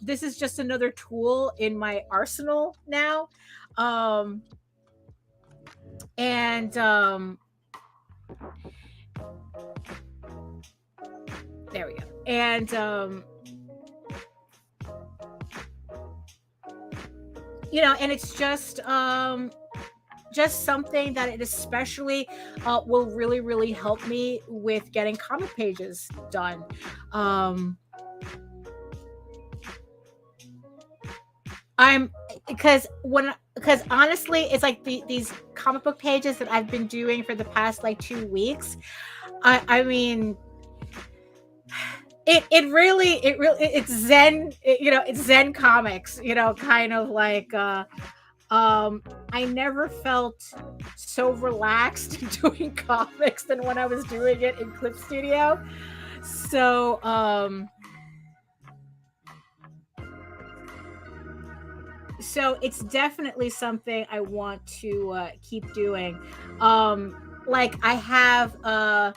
This is just another tool in my arsenal now. And there we go. And and it's just something that it especially will really, really help me with getting comic pages done. Because honestly, it's like these comic book pages that I've been doing for the past like 2 weeks. I mean, it's Zen, it's Zen comics, kind of like I never felt so relaxed doing comics than when I was doing it in Clip Studio. So it's definitely something I want to keep doing. Like I have oh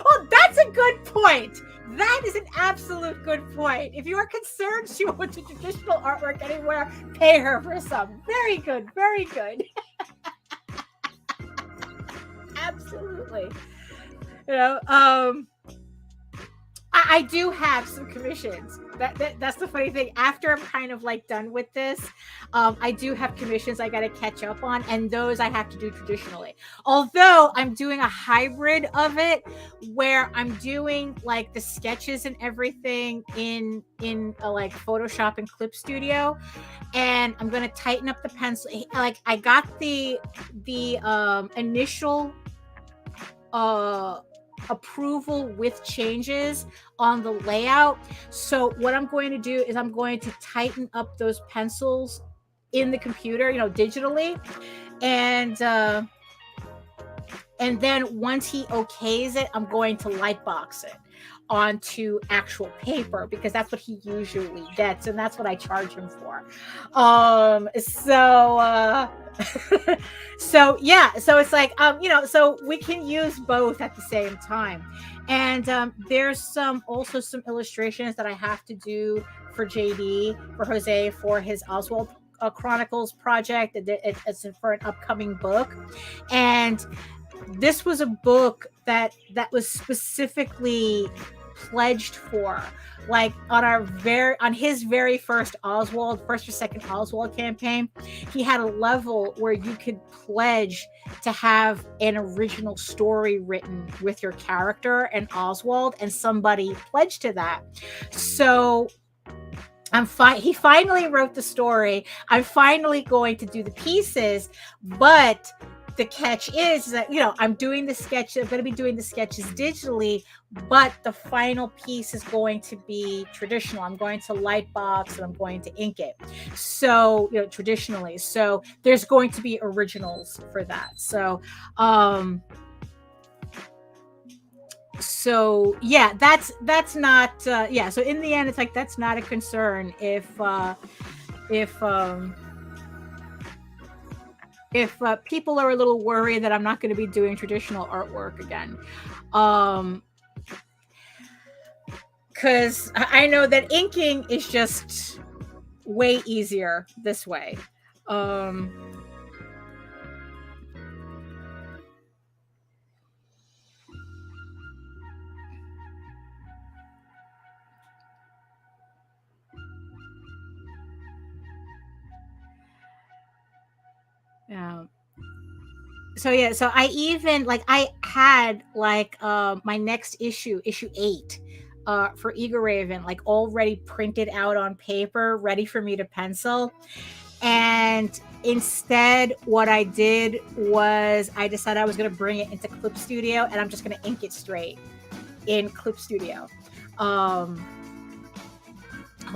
well, that's a good point. That is an absolute good point. If you are concerned she won't do traditional artwork anywhere, pay her for some. Very good, very good. Absolutely. I do have some commissions. That's the funny thing. After I'm kind of like done with this, I do have commissions I got to catch up on, and those I have to do traditionally. Although I'm doing a hybrid of it, where I'm doing like the sketches and everything in like Photoshop and Clip Studio, and I'm gonna tighten up the pencil. Like I got the initial approval with changes on the layout. So what I'm going to do is I'm going to tighten up those pencils in the computer, digitally, and then once he okays it, I'm going to lightbox it onto actual paper, because that's what he usually gets, and that's what I charge him for. So yeah, so it's like so we can use both at the same time. And there's also some illustrations that I have to do for Jose, for his Oswald Chronicles project. It's for an upcoming book, and this was a book that was specifically pledged for, like on his very first or second Oswald campaign. He had a level where you could pledge to have an original story written with your character and Oswald, and somebody pledged to that. So he finally wrote the story. I'm finally going to do the pieces, but the catch is that I'm doing the sketch. I'm going to be doing the sketches digitally, but the final piece is going to be traditional. I'm going to lightbox and I'm going to ink it. So traditionally. So there's going to be originals for that. So yeah, that's not yeah. So in the end, it's like that's not a concern if people are a little worried that I'm not going to be doing traditional artwork again. Because I know that inking is just way easier this way. So yeah, so I even I had my next issue 8 for Eagle Raven, like already printed out on paper, ready for me to pencil. And instead, what I did was I decided I was going to bring it into Clip Studio, and I'm just going to ink it straight in Clip Studio. Hold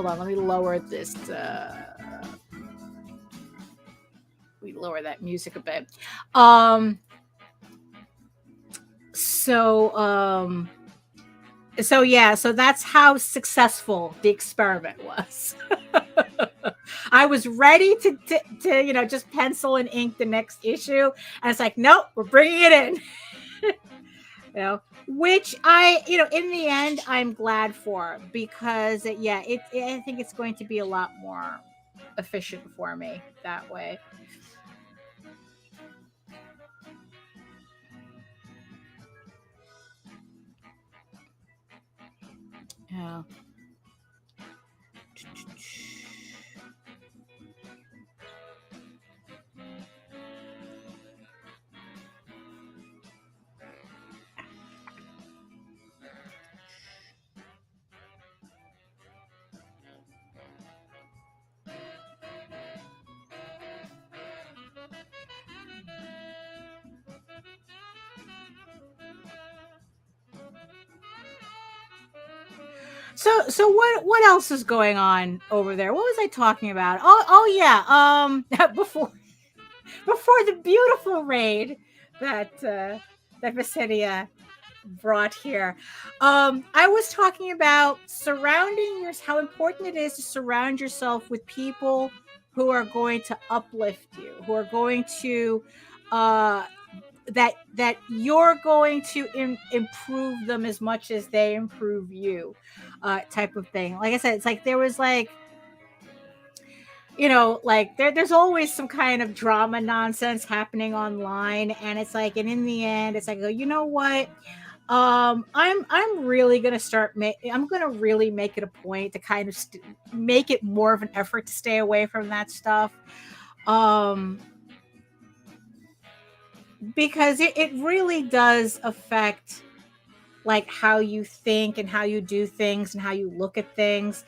on, let me lower this. We lower that music a bit. So yeah, so that's how successful the experiment was. I was ready to just pencil and ink the next issue, and it's like, nope, we're bringing it in. Which I in the end I'm glad for, because I think it's going to be a lot more efficient for me that way. Yeah. So what else is going on over there? What was I talking about? Oh yeah. Before the beautiful raid that Visidia brought here, I was talking about how important it is to surround yourself with people who are going to uplift you, who are going to that you're going to improve them as much as they improve you, type of thing. Like I said, it's like there was like, there's always some kind of drama nonsense happening online, and it's like, and in the end, it's like, you know what? I'm really gonna I'm gonna really make it a point to kind of make it more of an effort to stay away from that stuff. Because it really does affect like how you think and how you do things and how you look at things.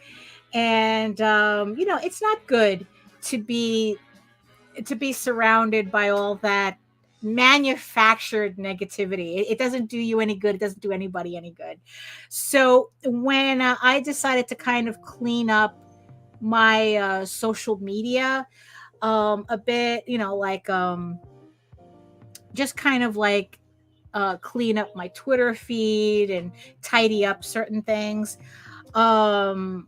And it's not good to be surrounded by all that manufactured negativity. It doesn't do you any good. It doesn't do anybody any good. So when I decided to kind of clean up my social media a bit, just kind of like clean up my Twitter feed and tidy up certain things. Yeah,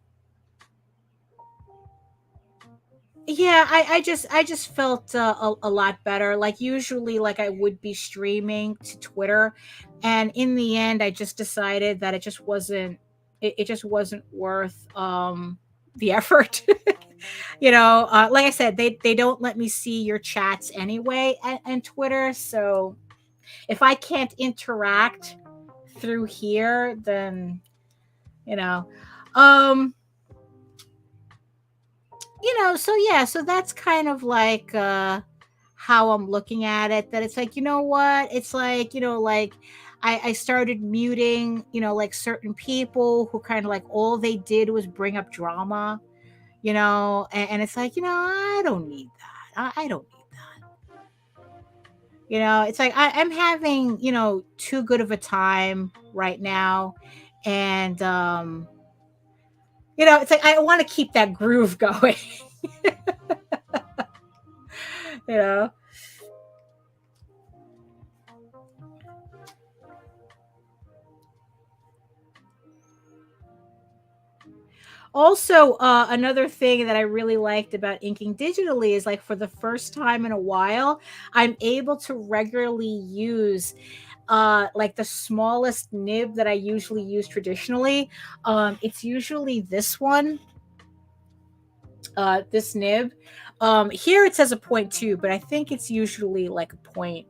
I just felt a lot better. Like usually, like I would be streaming to Twitter, and in the end, I just decided that it just wasn't worth the effort. Like I said, they don't let me see your chats anyway and Twitter. So if I can't interact through here, then so that's kind of like how I'm looking at it. That it's like, you know what? It's like, like I started muting, like certain people who kind of like all they did was bring up drama, and it's like, I don't need that. I don't need that. It's like I'm having, too good of a time right now. And it's like I want to keep that groove going. you know Also, another thing that I really liked about inking digitally is like for the first time in a while, I'm able to regularly use like the smallest nib that I usually use traditionally. It's usually this one, this nib. Here it says a 0.2, but I think it's usually like a point.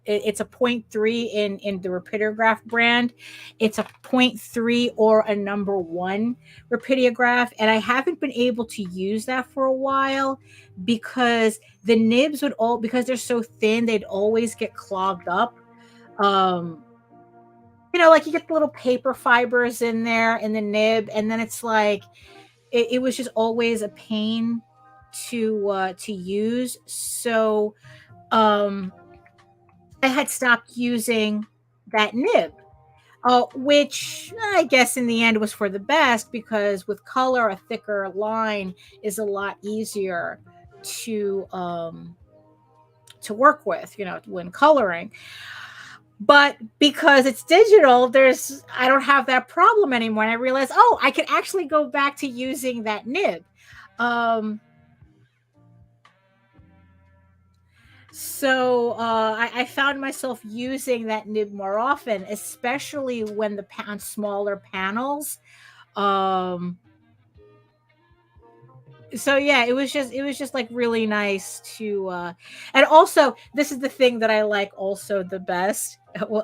It's a 0.3 in the Rapidograph brand. It's a 0.3 or a number 1 Rapidograph, and I haven't been able to use that for a while because the nibs because they're so thin, they'd always get clogged up. like you get the little paper fibers in there in the nib, and then it's like it was just always a pain to use. So I had stopped using that nib, which I guess in the end was for the best, because with color, a thicker line is a lot easier to work with, when coloring. But because it's digital, I don't have that problem anymore. And I realized, I could actually go back to using that nib. So I found myself using that nib more often, especially when on smaller panels. So yeah, it was just like really nice to and also this is the thing that I like also the best,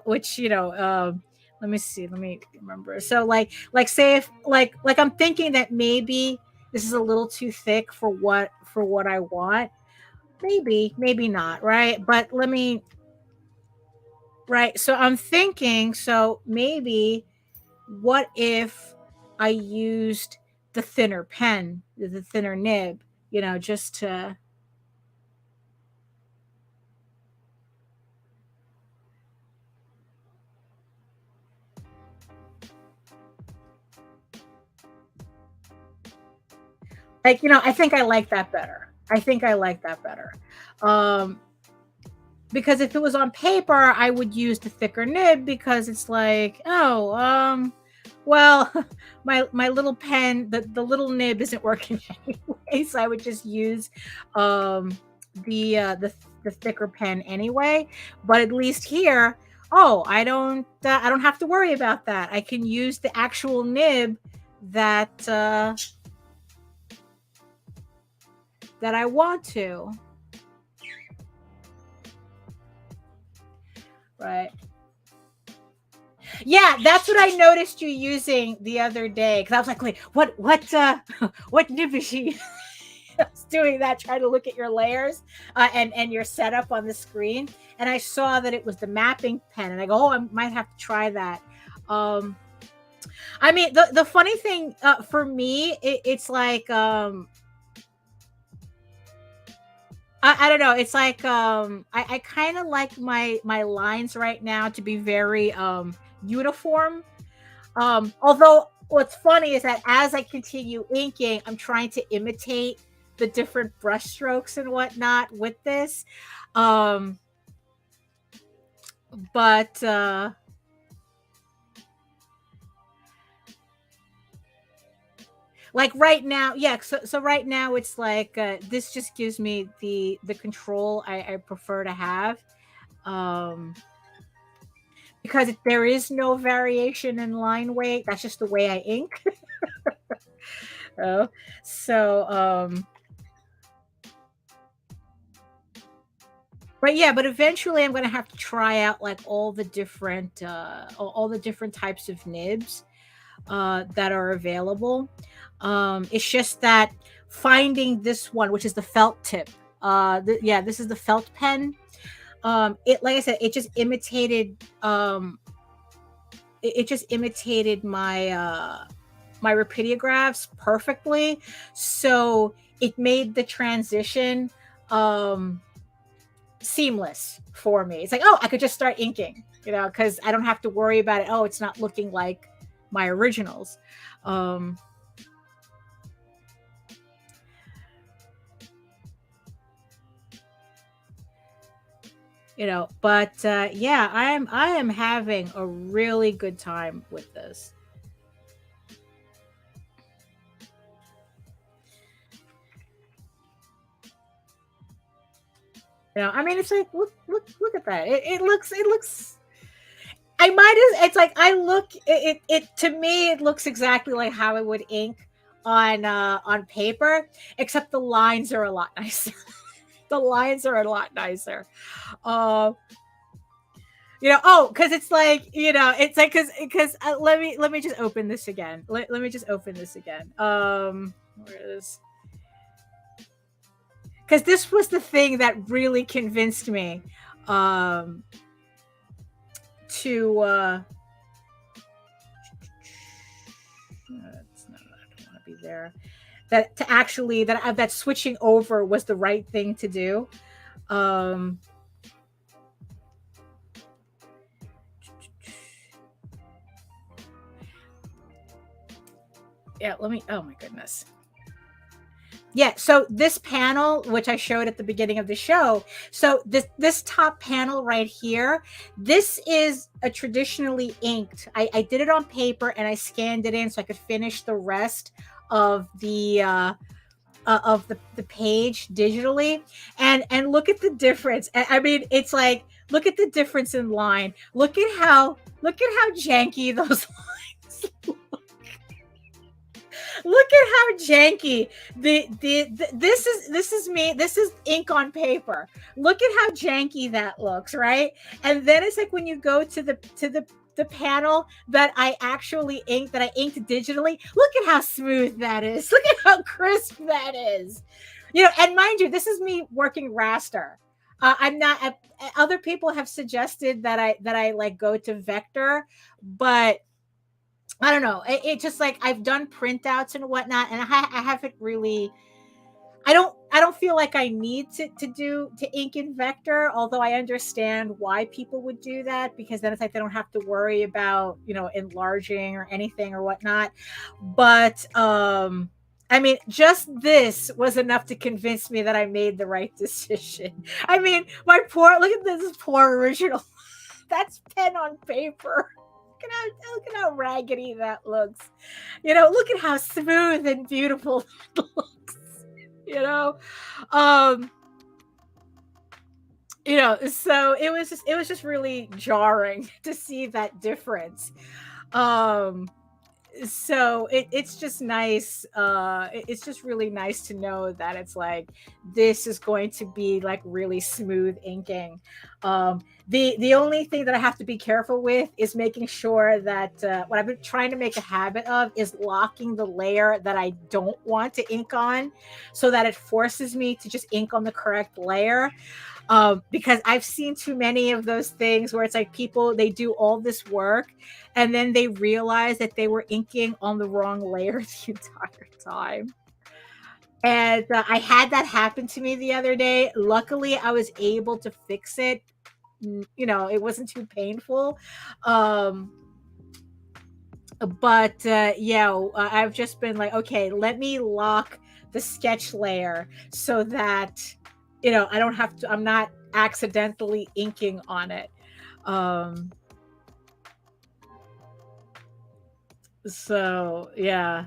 which let me see, let me remember. So like say if like I'm thinking that maybe this is a little too thick for what I want. Maybe not, right? But so I'm thinking, so maybe what if I used the thinner pen, the thinner nib, just to I think I like that better. Because if it was on paper, I would use the thicker nib, because it's like, well, my little pen, the little nib isn't working anyway, so I would just use the thicker pen anyway. But at least here, I don't have to worry about that. I can use the actual nib that I want to. Right. Yeah, that's what I noticed you using the other day, because I was like, wait, what nib is she? I was doing that, trying to look at your layers and your setup on the screen, and I saw that it was the mapping pen, and I go, I might have to try that. I mean, the funny thing for me, it's like I don't know. It's like I kind of like my lines right now to be very uniform. Although what's funny is that as I continue inking, I'm trying to imitate the different brush strokes and whatnot with this. But like right now, yeah, so right now it's like this just gives me the control I prefer to have, because there is no variation in line weight. That's just the way I ink. So but eventually I'm going to have to try out like all the different types of nibs that are available. It's just that finding this one, which is the felt tip. This is the felt pen. It, like I said, it just imitated. It just imitated my my rapidographs perfectly. So it made the transition seamless for me. It's like, I could just start inking, because I don't have to worry about it. It's not looking like my originals. But yeah, I am having a really good time with this. I mean, it's like, look at that. It looks it's like it to me, it looks exactly like how I would ink on paper, except the lines are a lot nicer. The lines are a lot nicer. Because it's like, it's like, because let me just open this again. Let me just open this again. Where is? Because this was the thing that really convinced me to It's not, I don't want to be there. That to actually that switching over was the right thing to do. Um, yeah, let me. Oh my goodness. Yeah, so this panel, which I showed at the beginning of the show, so this top panel right here, this is a traditionally inked. I did it on paper and I scanned it in so I could finish the rest of the page digitally, and look at the difference. I mean, it's like, look at the difference in line. Look at how janky those lines look. Look at how janky this is me. This is ink on paper. Look at how janky that looks, right? And then it's like when you go to the panel that I actually inked, that I inked digitally. Look at how smooth that is. Look at how crisp that is. You know, and mind you, this is me working raster. I'm not. Other people have suggested that I like go to vector, but I don't know. It just like I've done printouts and whatnot, and I haven't really. I don't feel like I need to ink in vector, although I understand why people would do that, because then it's like they don't have to worry about, you know, enlarging or anything or whatnot. But I mean, just this was enough to convince me that I made the right decision. I mean, look at this poor original. That's pen on paper. Look at how raggedy that looks. You know, look at how smooth and beautiful it looks. You know, so it was just really jarring to see that difference. So it's just nice. It's just really nice to know that it's like this is going to be like really smooth inking. The only thing that I have to be careful with is making sure that what I've been trying to make a habit of is locking the layer that I don't want to ink on, so that it forces me to just ink on the correct layer. Because I've seen too many of those things where it's like people, they do all this work and then they realize that they were inking on the wrong layer the entire time. And I had that happen to me the other day. Luckily, I was able to fix it. You know, it wasn't too painful. But yeah, I've just been like, okay, let me lock the sketch layer so that, you know, I don't have to, I'm not accidentally inking on it. So yeah.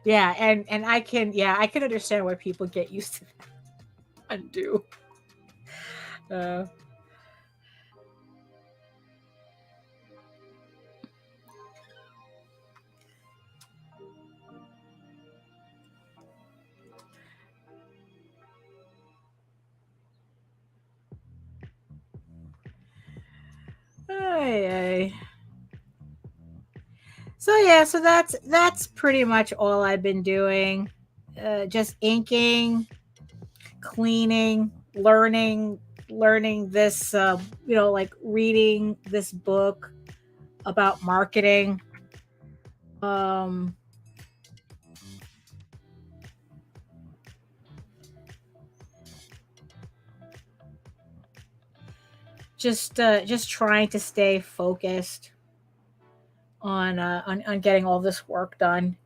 Yeah, and I can, yeah, I can understand why people get used to that. Undo. Ay. So yeah, so that's pretty much all I've been doing. Just inking, cleaning, learning this, you know, like reading this book about marketing. Just trying to stay focused on getting all this work done.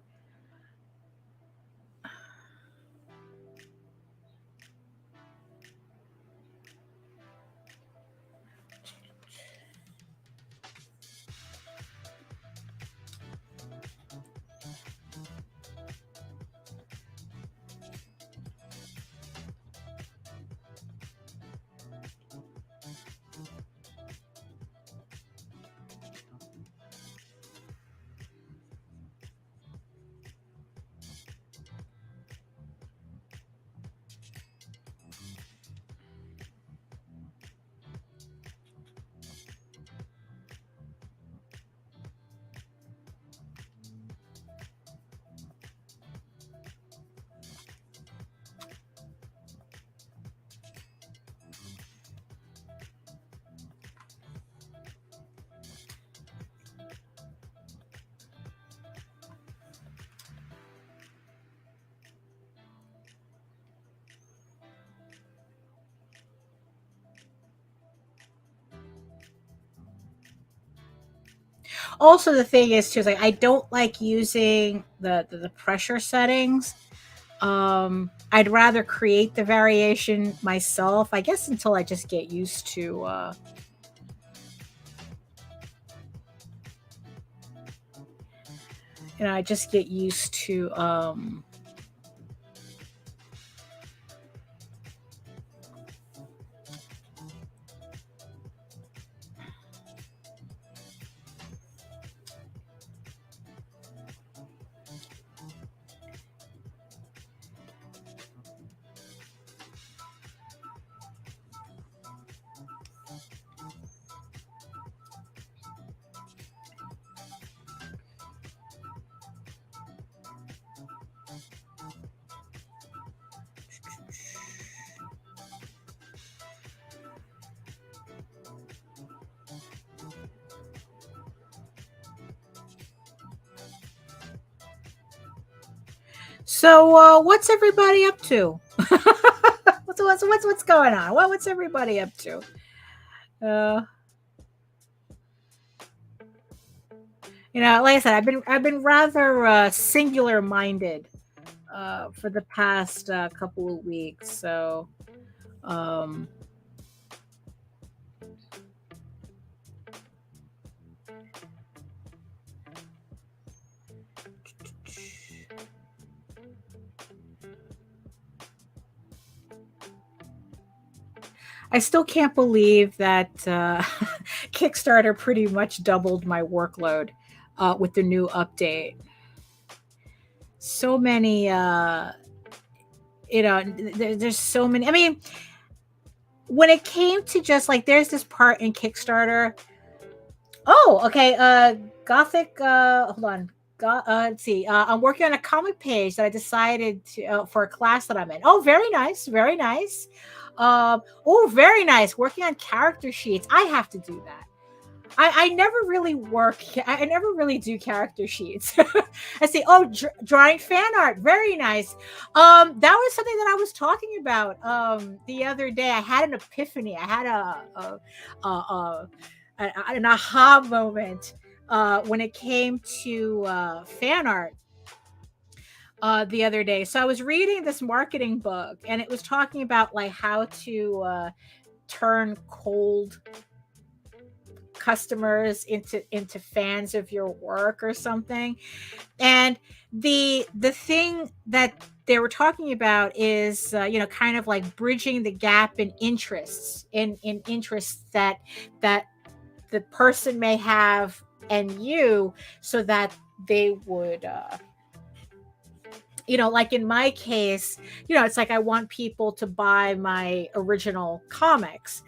Also, the thing is too, is like I don't like using the pressure settings. I'd rather create the variation myself, I guess, until I just get used to I just get used to So, what's everybody up to? What's going on? What's everybody up to? Like I said, I've been rather singular minded for the past couple of weeks. So, I still can't believe that Kickstarter pretty much doubled my workload with the new update. So many, there's so many. I mean, when it came to just like, there's this part in Kickstarter. Oh, okay. Gothic. Hold on. Let's see. I'm working on a comic page that I decided to for a class that I'm in. Oh, very nice. Very nice. Oh, very nice. Working on character sheets. I have to do that. I never really work. I never really do character sheets. I see. Oh, drawing fan art. Very nice. That was something that I was talking about the other day. I had an epiphany. I had an aha moment when it came to fan art the other day. So I was reading this marketing book, and it was talking about like how to turn cold customers into fans of your work or something. And the thing that they were talking about is kind of like bridging the gap in interests in interests that the person may have and you, so that they would like in my case, it's like I want people to buy my original comics.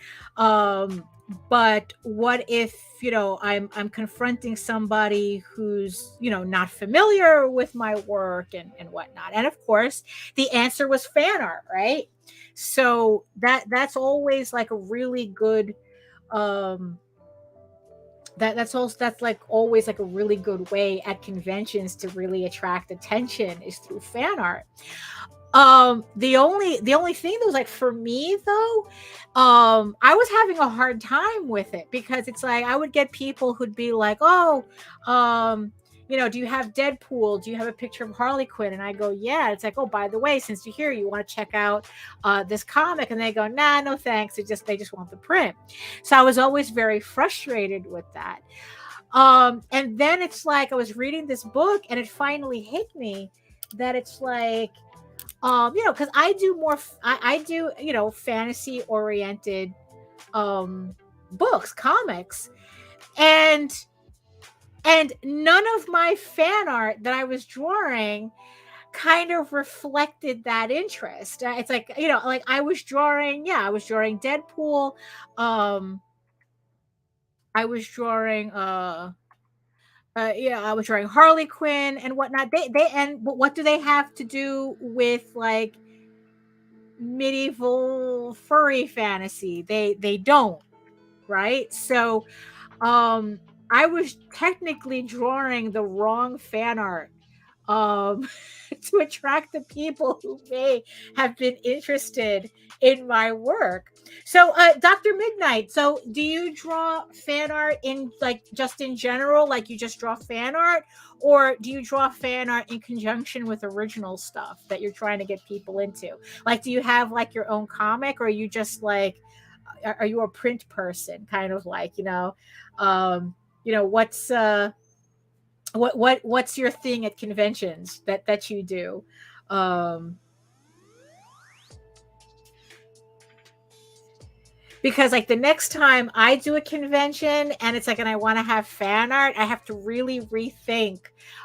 But what if, I'm confronting somebody who's, not familiar with my work and whatnot. And of course, the answer was fan art, right? So that's always like a really good, that's like always like a really good way at conventions to really attract attention is through fan art. The only thing that was like for me though, I was having a hard time with it because it's like I would get people who'd be like, oh, do you have Deadpool? Do you have a picture of Harley Quinn? And I go, yeah. It's like, oh, by the way, since you're here, you want to check out this comic? And they go, nah, no thanks. They just want the print. So I was always very frustrated with that. And then it's like I was reading this book, and it finally hit me that it's like, because I do more, I do, fantasy oriented books, comics, and none of my fan art that I was drawing kind of reflected that interest. It's like, like I was drawing Deadpool. I was drawing, I was drawing Harley Quinn and whatnot. But what do they have to do with like medieval furry fantasy? They don't, right? So, I was technically drawing the wrong fan art um, to attract the people who may have been interested in my work. So, Dr. Midnight, so do you draw fan art in like just in general, like you just draw fan art, or do you draw fan art in conjunction with original stuff that you're trying to get people into? Like, do you have like your own comic, or are you just like, are you a print person, kind of like, what's what's your thing at conventions that you do? Um, because like the next time I do a convention and it's like, and I want to have fan art, I have to really rethink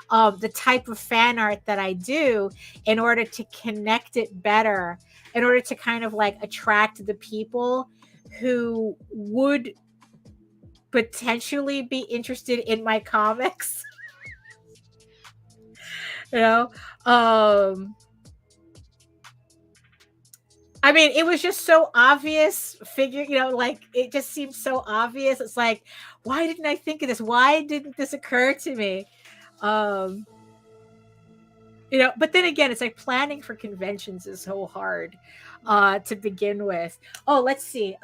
the type of fan art that I do in order to connect it better, in order to kind of like attract the people who would potentially be interested in my comics. you know I mean, it was just so obvious. Like it just seemed so obvious. It's like, why didn't I think of this? Why didn't this occur to me? But then again, it's like planning for conventions is so hard to begin with. Oh, let's see.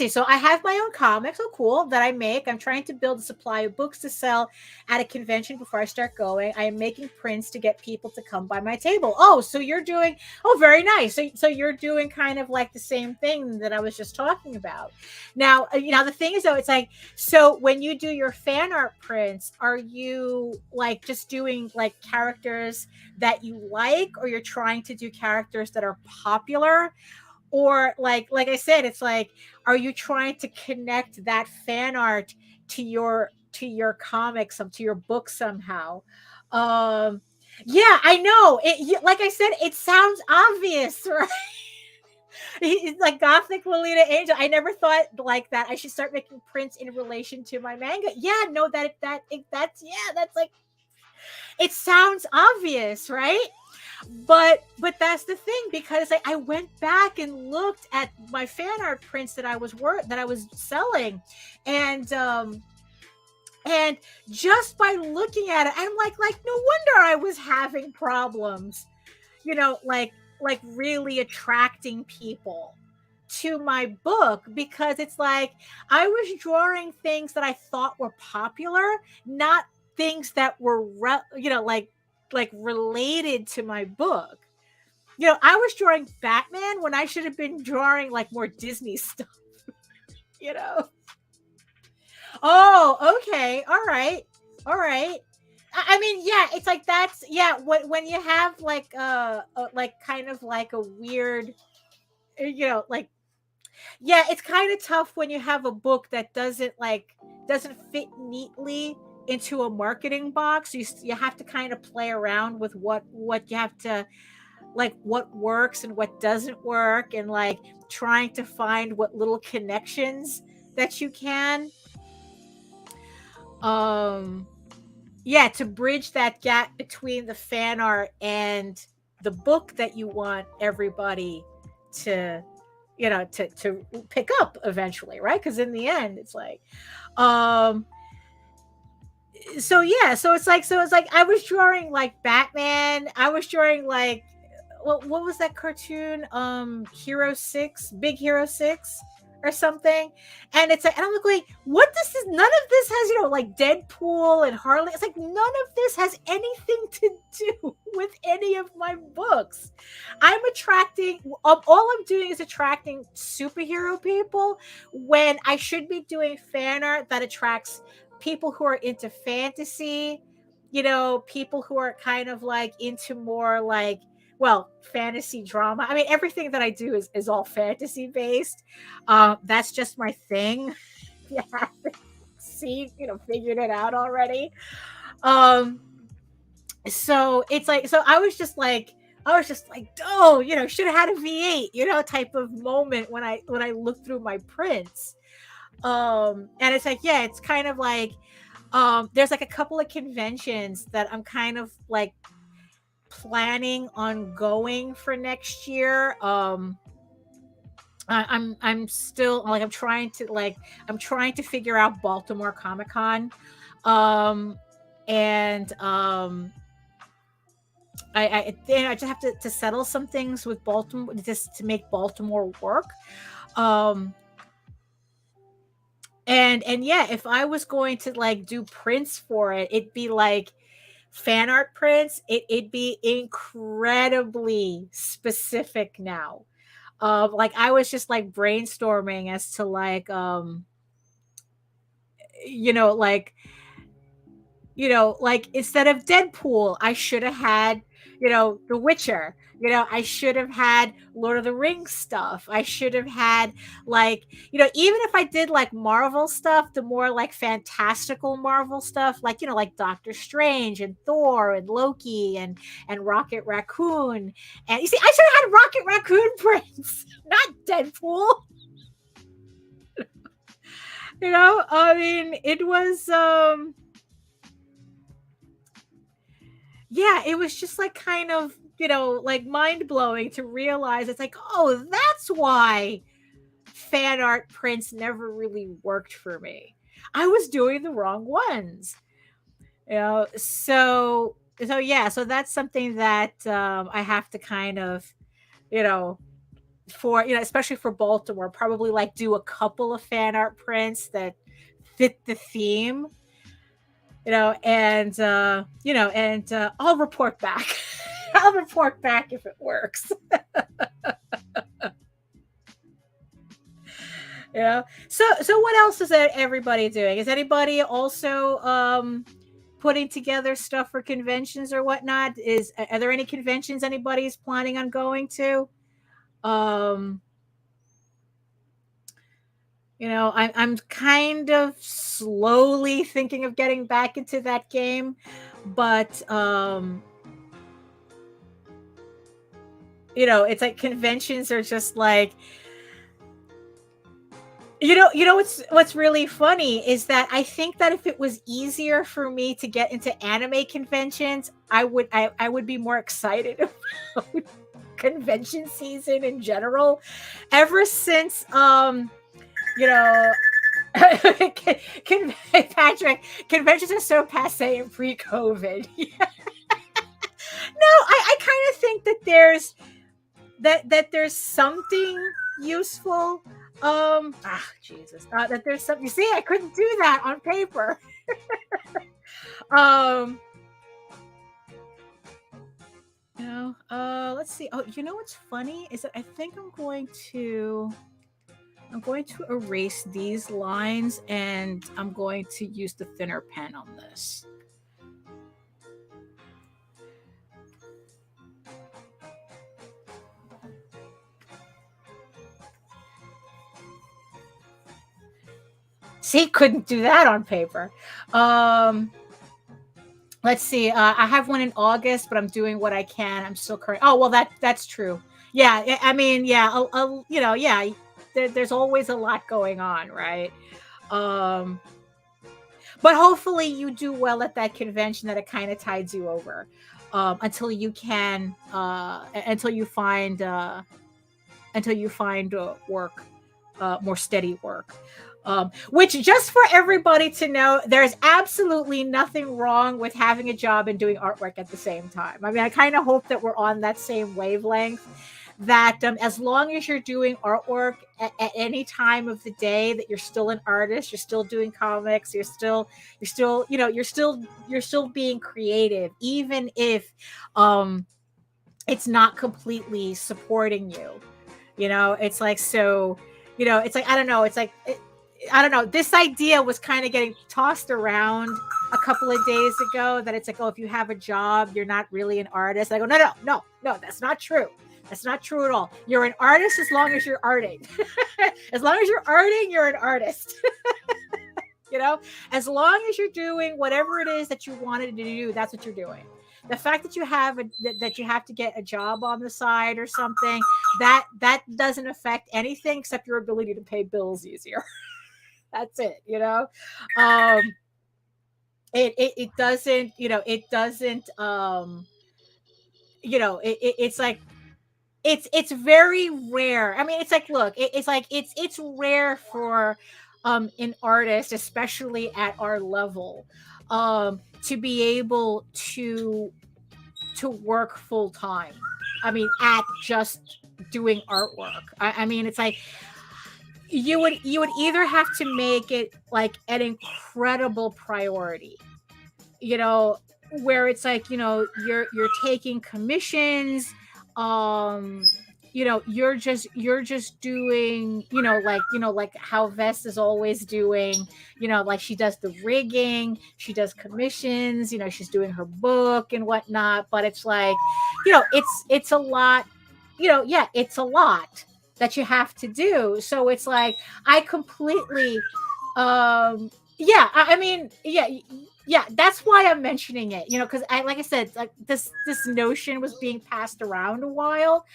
So I have my own comics, cool, that I make. I'm trying to build a supply of books to sell at a convention before I start going. I am making prints to get people to come by my table. Oh, so you're doing, very nice. So you're doing kind of like the same thing that I was just talking about. Now, the thing is though, it's like, so when you do your fan art prints, are you like just doing like characters that you like, or you're trying to do characters that are popular? Or like I said, it's like, are you trying to connect that fan art to your comics, to your book somehow? Yeah, I know. Like I said, it sounds obvious, right? It's like Gothic Lolita Angel. I never thought like that. I should start making prints in relation to my manga. Yeah, no, that's like, it sounds obvious, right? But that's the thing, because like I went back and looked at my fan art prints that I was selling, and just by looking at it, I'm like no wonder I was having problems, like really attracting people to my book, because it's like I was drawing things that I thought were popular, not things that were like related to my book. I was drawing Batman when I should have been drawing like more Disney stuff. Oh, okay. All right. I mean, yeah, it's like that's, yeah, when you have like like kind of like a weird, like, yeah, it's kind of tough when you have a book that doesn't fit neatly into a marketing box. You have to kind of play around with what you have to, like, what works and what doesn't work, and like trying to find what little connections that you can yeah, to bridge that gap between the fan art and the book that you want everybody to to pick up eventually, right? Because in the end it's like so yeah, so it's like I was drawing like Batman. I was drawing like, what was that cartoon, Hero 6, Big Hero 6 or something, and it's like, and I'm like, wait, none of this has like Deadpool and Harley. It's like none of this has anything to do with any of my books. I'm attracting, all I'm doing is attracting superhero people, when I should be doing fan art that attracts people who are into fantasy, people who are kind of like into more like, well, fantasy drama. I mean, everything that I do is all fantasy based. That's just my thing. You haven't figured it out already. So it's like, so I was just like, oh, should have had a V8, type of moment when I looked through my prints. And it's like, yeah, it's kind of like, there's like a couple of conventions that I'm kind of like planning on going for next year. I'm still like, I'm trying to figure out Baltimore Comic Con. and I just have to settle some things with Baltimore just to make Baltimore work. Um, and yeah, if I was going to like do prints for it, it'd be like fan art prints. It'd be incredibly specific now. Like I was just like brainstorming as to like you know, like like instead of Deadpool, I should have had, The Witcher. I should have had Lord of the Rings stuff. I should have had like, even if I did like Marvel stuff, the more like fantastical Marvel stuff, like, like Doctor Strange and Thor and Loki and Rocket Raccoon. And you see, I should have had Rocket Raccoon prints, not Deadpool. I mean, it was yeah, it was just like kind of, like mind blowing to realize it's like, oh, that's why fan art prints never really worked for me. I was doing the wrong ones, so yeah, so that's something that I have to kind of, you know, for, especially for Baltimore, probably like do a couple of fan art prints that fit the theme, and I'll report back. I'll report back if it works. So what else is everybody doing? Is anybody also putting together stuff for conventions or whatnot? Are there any conventions anybody's planning on going to? I'm kind of slowly thinking of getting back into that game, but it's like conventions are just like, what's really funny is that I think that if it was easier for me to get into anime conventions, I would be more excited about convention season in general. Ever since Patrick, conventions are so passe in pre-COVID. No, I kind of think that there's something useful. Jesus, that there's something. You see, I couldn't do that on paper. Let's see. Oh, what's funny is that I think I'm going to erase these lines, and I'm going to use the thinner pen on this. See, couldn't do that on paper. Let's see. I have one in August, but I'm doing what I can. I'm still current. Oh, well, that's true. Yeah, I mean, yeah, yeah. There's always a lot going on, right? But hopefully you do well at that convention, that it kind of tides you over until you find work, more steady work. Which, just for everybody to know, there's absolutely nothing wrong with having a job and doing artwork at the same time. I mean, I kind of hope that we're on that same wavelength, that as long as you're doing artwork at any time of the day, that you're still an artist, you're still doing comics, you're still being creative, even if it's not completely supporting you. It's like, so, it's like, I don't know. It's like, I don't know. This idea was kind of getting tossed around a couple of days ago, that it's like, oh, if you have a job, you're not really an artist. I go, no, that's not true. That's not true at all. You're an artist as long as you're arting. As long as you're arting, you're an artist. As long as you're doing whatever it is that you wanted to do, that's what you're doing. The fact that you have that you have to get a job on the side or something, that doesn't affect anything except your ability to pay bills easier. That's it. It doesn't, it doesn't, it's like, it's very rare. I mean, it's like, look, it's rare for an artist, especially at our level, to be able to work full time. I mean, at just doing artwork. I mean, it's like you would either have to make it like an incredible priority, you know, where it's like, you know, you're taking commissions, you know, you're just doing, you know, like how Vest is always doing, you know, like she does the rigging, she does commissions, you know, she's doing her book and whatnot. But it's like, you know, it's a lot, you know, yeah, it's a lot that you have to do. So it's like, I completely, yeah, I mean, yeah, that's why I'm mentioning it, you know, because like I said, like this notion was being passed around a while.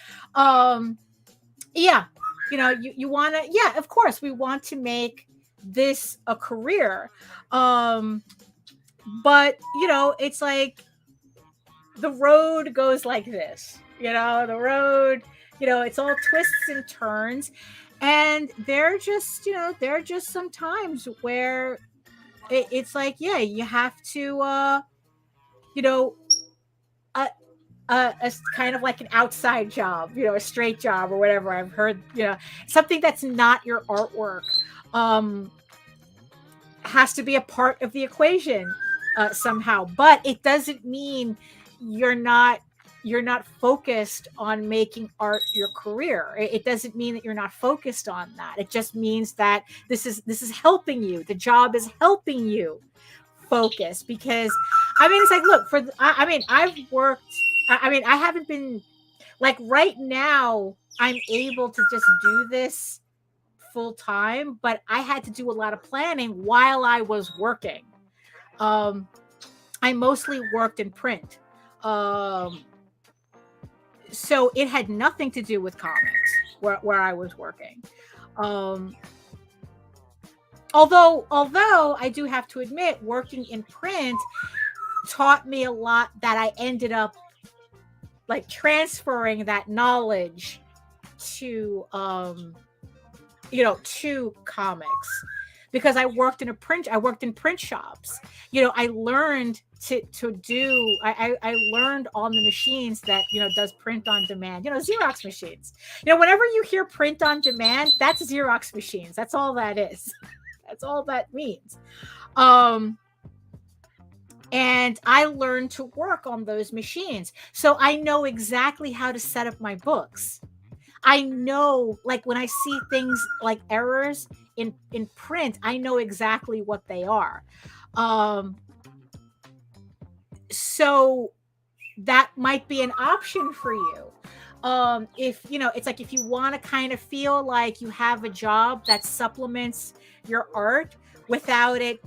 Yeah, you know, you want to, yeah, of course, we want to make this a career. But you know, it's like the road goes like this, you know, the road, you know, it's all twists and turns. And they're just, you know, there are just some times where it's like, yeah, you have to, you know, a kind of like an outside job, you know, a straight job or whatever. I've heard, you know, something that's not your artwork, has to be a part of the equation, somehow. But it doesn't mean you're not focused on making art your career. It doesn't mean that you're not focused on that. It just means that this is helping you. The job is helping you focus, because I mean, it's like, look, I mean, I've worked, I mean, I haven't been like, right now I'm able to just do this full time, but I had to do a lot of planning while I was working. I mostly worked in print. So it had nothing to do with comics where I was working. Although I do have to admit, working in print taught me a lot that I ended up like transferring that knowledge to, you know, to comics, because I worked in print shops. You know, I learned to do, I learned on the machines that, you know, does print on demand, you know, Xerox machines. You know, whenever you hear print on demand, that's Xerox machines. That's all that is. That's all that means. And I learned to work on those machines. So I know exactly how to set up my books. I know, like, when I see things like errors in print, I know exactly what they are. So that might be an option for you. If, you know, it's like, if you want to kind of feel like you have a job that supplements your art without it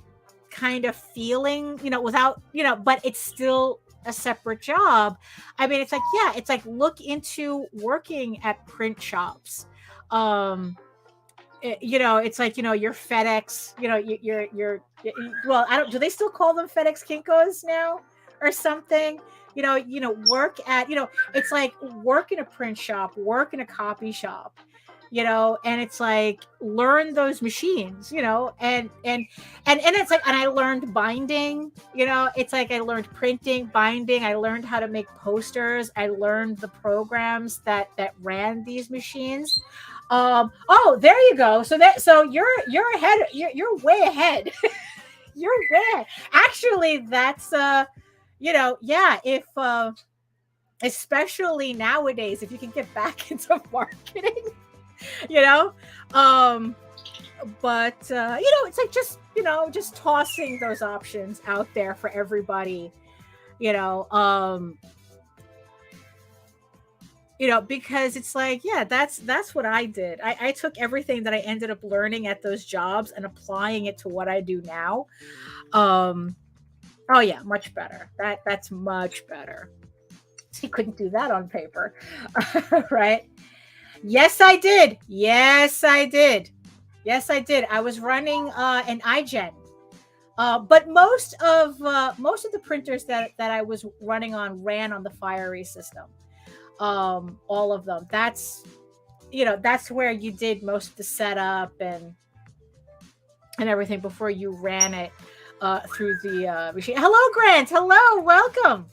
kind of feeling, you know, without, you know, but it's still a separate job. I mean, it's like, yeah, it's like, look into working at print shops. You know, it's like, you know, your FedEx, you know, your well, I don't, do they still call them FedEx Kinkos now or something? You know, work at, you know, it's like, work in a print shop, work in a copy shop, you know, and it's like, learn those machines, you know, and it's like, and I learned binding, you know, it's like, I learned printing, binding, I learned how to make posters, I learned the programs that ran these machines. Oh, there you go. So you're ahead, you're way ahead. You're way ahead. Actually, that's you know, yeah, if especially nowadays, if you can get back into marketing, you know, but you know, it's like, just, you know, just tossing those options out there for everybody, you know, because it's like, yeah, that's what I did. I took everything that I ended up learning at those jobs and applying it to what I do now. Oh yeah, much better. That's much better. He couldn't do that on paper. Right? Yes, I did. Yes, I did. Yes, I did. I was running an iGen. But most of the printers that I was running on ran on the Fiery system. All of them. That's, you know, that's where you did most of the setup and everything before you ran it. through the machine. Hello, Grant. Hello, welcome.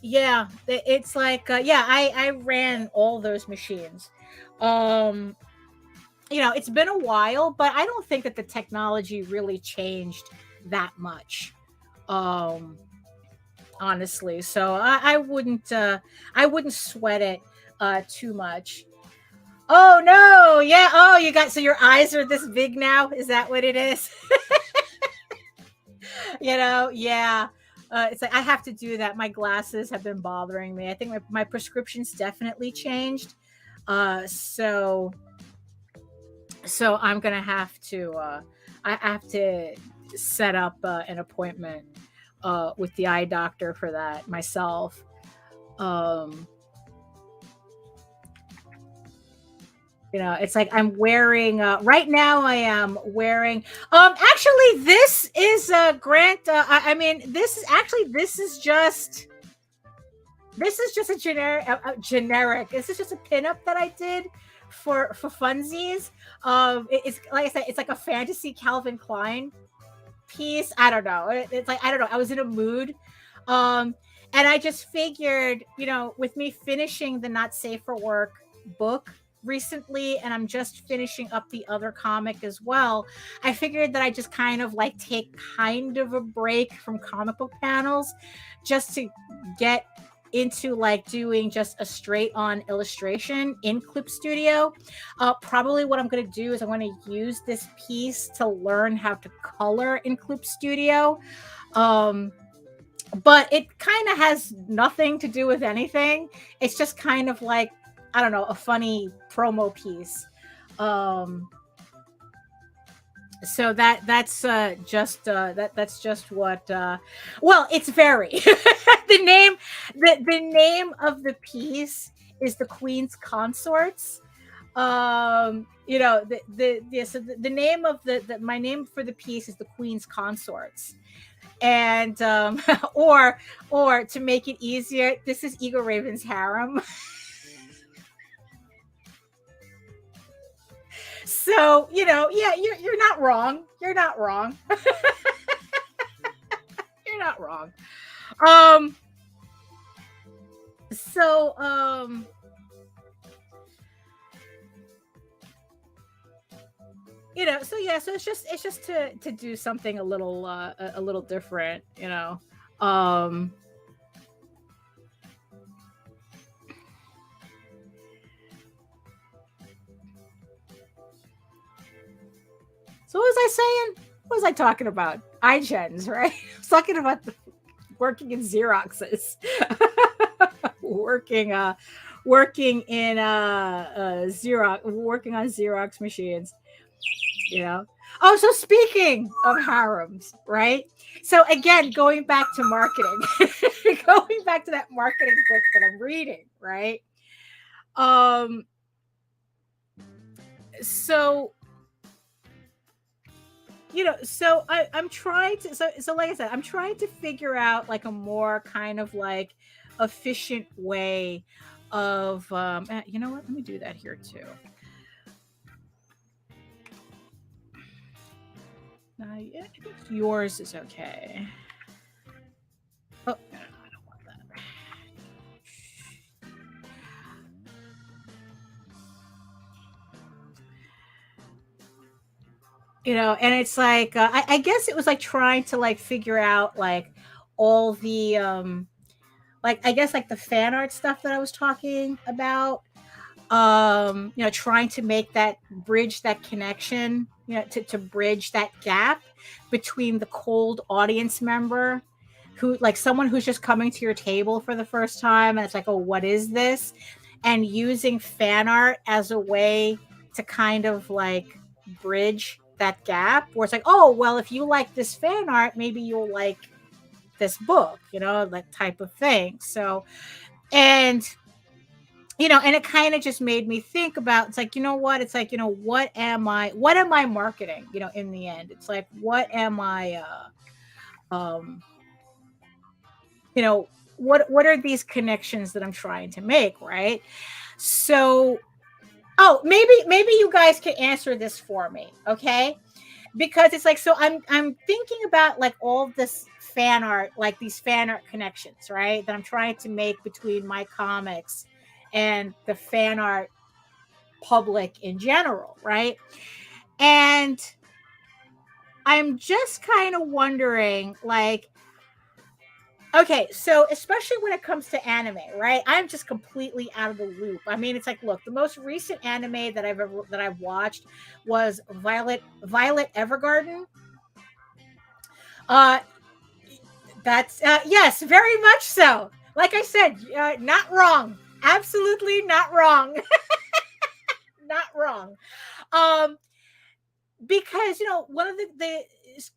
Yeah, it's like I ran all those machines. It's been a while, but I don't think that the technology really changed that much. Honestly, so I wouldn't sweat it too much. Oh no, yeah. Oh, so your eyes are this big now. Is that what it is? Yeah. It's like I have to do that. My glasses have been bothering me. I think my prescriptions definitely changed. So I'm gonna have to. I have to set up an appointment with the eye doctor for that myself. It's like I'm wearing right now. I am wearing. Actually, this is Grant. I mean, this is just a generic. This is just a pinup that I did for funsies. It's like I said, it's like a fantasy Calvin Klein piece. I don't know. It's like I don't know. I was in a mood, and I just figured, with me finishing the Not Safe for Work book recently, and I'm just finishing up the other comic as well, I figured that I just kind of like take kind of a break from comic book panels just to get into like doing just a straight on illustration in Clip Studio. Probably what I'm going to do is I'm going to use this piece to learn how to color in Clip Studio. But it kind of has nothing to do with anything. It's just kind of like, I don't know, a funny promo piece. So that's just what well, it's very the name of the piece is The Queen's Consorts. So the name of my name for the piece is The Queen's Consorts. And or to make it easier, this is Ego Raven's harem. So, you're not wrong. You're not wrong. You're not wrong. So it's just to do something a little different, So what was I saying? What was I talking about? iGens, right? I was talking about working in Xeroxes. working in Xerox, working on Xerox machines. Oh, so speaking of harems, right? So again, going back to marketing, going back to that marketing book that I'm reading, right? So I'm trying to, so like I said, I'm trying to figure out like a more kind of like efficient way of, you know what? Let me do that here too. Yeah, I think yours is okay. Oh, no, I don't want that. And it's like I guess it was like trying to like figure out like all the like I guess like the fan art stuff that I was talking about, trying to make that bridge that connection, to bridge that gap between the cold audience member who like someone who's just coming to your table for the first time and it's like, oh, what is this? And using fan art as a way to kind of like bridge that gap where it's like, oh, well, if you like this fan art, maybe you'll like this book, that type of thing. So, and it kind of just made me think about, it's like, what? It's like, what am I marketing, in the end? It's like, what am I, what are these connections that I'm trying to make, right? So, oh, maybe you guys can answer this for me, okay? because it's like, so I'm thinking about like all this fan art, like these fan art connections, right? That I'm trying to make between my comics and the fan art public in general, right? And I'm just kind of wondering, like, okay, so especially when it comes to anime, right? I'm just completely out of the loop. I mean, it's like, look, the most recent anime that I've watched was Violet Evergarden. Uh, that's yes, very much so. Like I said, not wrong. Absolutely not wrong. Not wrong. Um, because one of the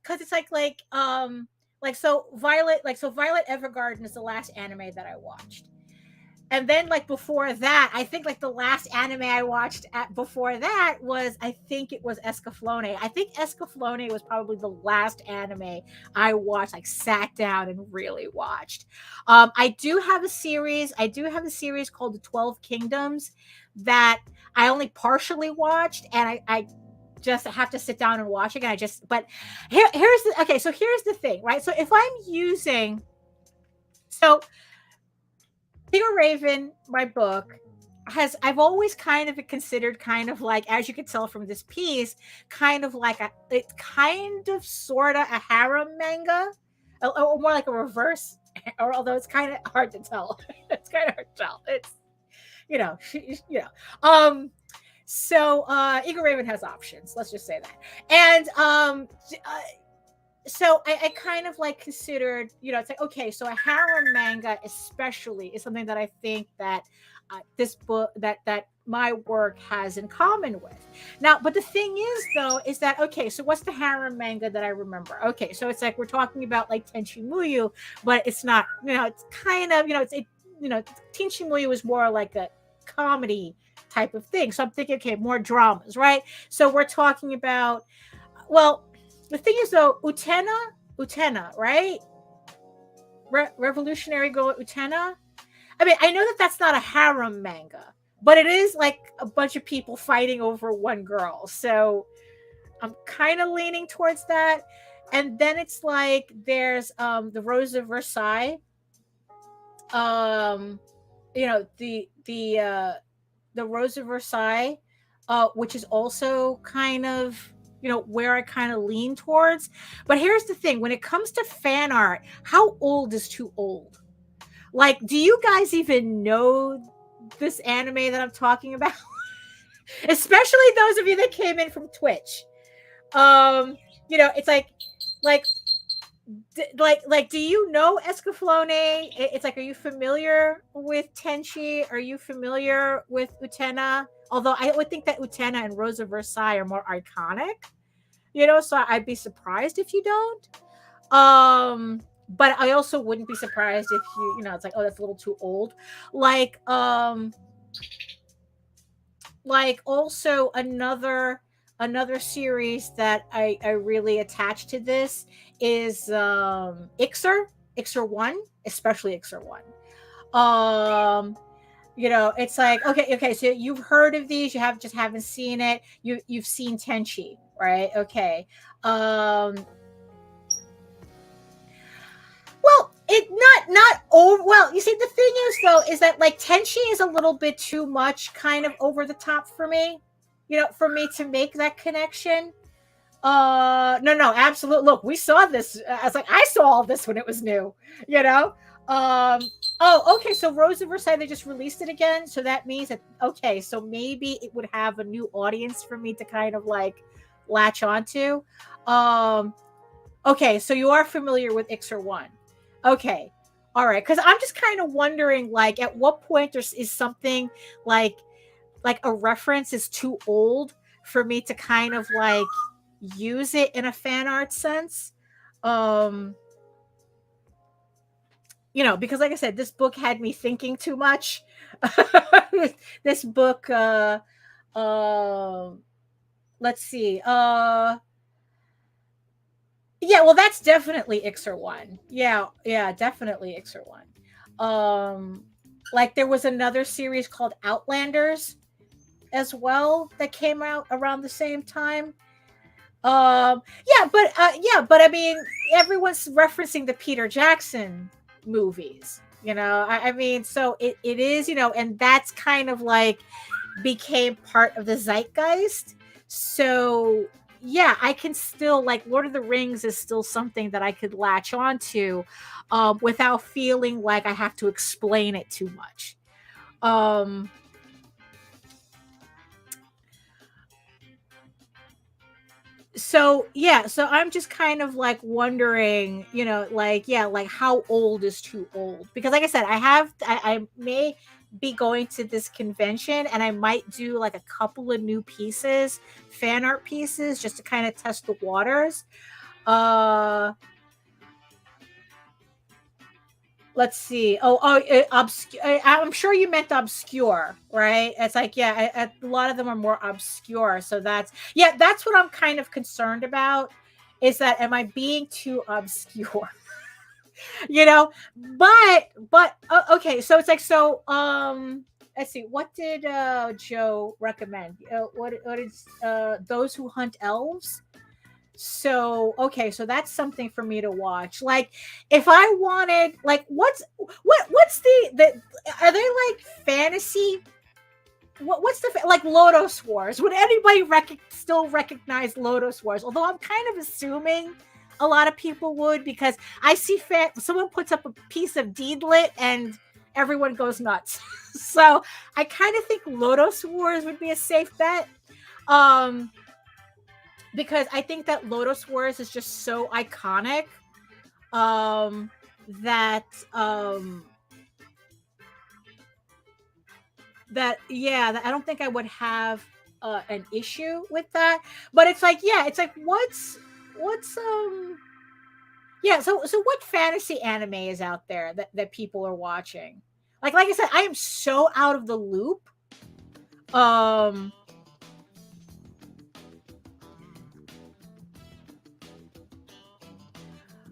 because it's like so Violet Evergarden is the last anime that I watched. And then like before that, I think like the last anime I watched before that was, I think it was Escaflowne. I think Escaflowne was probably the last anime I watched, like sat down and really watched. I do have a series called The 12 Kingdoms that I only partially watched, and I just have to sit down and watch it. And but here's the thing, right? So if I'm using, so King of Raven, my book, I've always kind of considered kind of like, as you can tell from this piece, kind of like it's kind of sort of a harem manga, or more like a reverse, or although it's kind of hard to tell. It's kind of hard to tell. It's, so Eagle Raven has options, let's just say that. And so I kind of like considered, it's like, okay, so a harem manga especially is something that I think that this book, that my work has in common with. Now, but the thing is though, is that, okay, so what's the harem manga that I remember? Okay, so it's like, we're talking about like Tenchi Muyo, but it's not, it's kind of, Tenchi Muyo is more like a comedy type of thing. So I'm thinking, okay, more dramas, right? So we're talking about, well, the thing is though, Utena, right? Revolutionary Girl Utena. I mean, I know that that's not a harem manga, but it is like a bunch of people fighting over one girl. So I'm kind of leaning towards that. And then it's like there's the Rose of Versailles. The Rose of Versailles, which is also kind of, where I kind of lean towards. But here's the thing, when it comes to fan art, how old is too old? Like, do you guys even know this anime that I'm talking about? Especially those of you that came in from Twitch. It's like, do you know Escaflowne? It's like, are you familiar with Tenchi? Are you familiar with Utena? Although I would think that Utena and Rose of Versailles are more iconic, so I'd be surprised if you don't. But I also wouldn't be surprised if it's like, oh, that's a little too old. Like also another series that I really attached to this is Ixer 1, especially Ixer 1. It's like, okay, so you've heard of these, you haven't seen it. You've seen Tenchi, right? Okay. Well, it not over. Well, you see, the thing is though, is that like Tenchi is a little bit too much kind of over the top for me, for me to make that connection. No, absolutely. Look, we saw this. I saw all this when it was new, Oh, okay. So Rose of Versailles, they just released it again. So that means that, okay, so maybe it would have a new audience for me to kind of like latch onto. Okay. So you are familiar with Ixer 1. Okay. All right. Cause I'm just kind of wondering, like, at what point is something like a reference is too old for me to kind of like use it in a fan art sense. Because like I said, this book had me thinking too much. This book, let's see. Yeah, well, that's definitely Ixer 1. Yeah, definitely Ixer 1. Like there was another series called Outlanders as well that came out around the same time. But I mean, everyone's referencing the Peter Jackson movies, I mean, so it is, and that's kind of like became part of the zeitgeist. So yeah, I can still like Lord of the Rings is still something that I could latch onto without feeling like I have to explain it too much. Um so yeah, so I'm just kind of like wondering, like, yeah, like how old is too old? Because like I said, I may be going to this convention and I might do like a couple of new pieces, fan art pieces, just to kind of test the waters. uh let's see. I'm sure you meant obscure, right? It's like, yeah, a lot of them are more obscure. So that's what I'm kind of concerned about, is that am I being too obscure? you know, okay. So it's like, let's see. What did Joe recommend? What is Those Who Hunt Elves? So okay, so that's something for me to watch. Like, if I wanted, like, what's the are they like fantasy? What's like Lodos Wars? Would anybody still recognize Lodos Wars? Although I'm kind of assuming a lot of people would, because I see someone puts up a piece of Deedlit and everyone goes nuts. So I kind of think Lodos Wars would be a safe bet. Because I think that Lotus Wars is just so iconic that that I don't think I would have an issue with that. But it's like, yeah, it's like what's yeah, so what fantasy anime is out there that people are watching? Like I said, I am so out of the loop.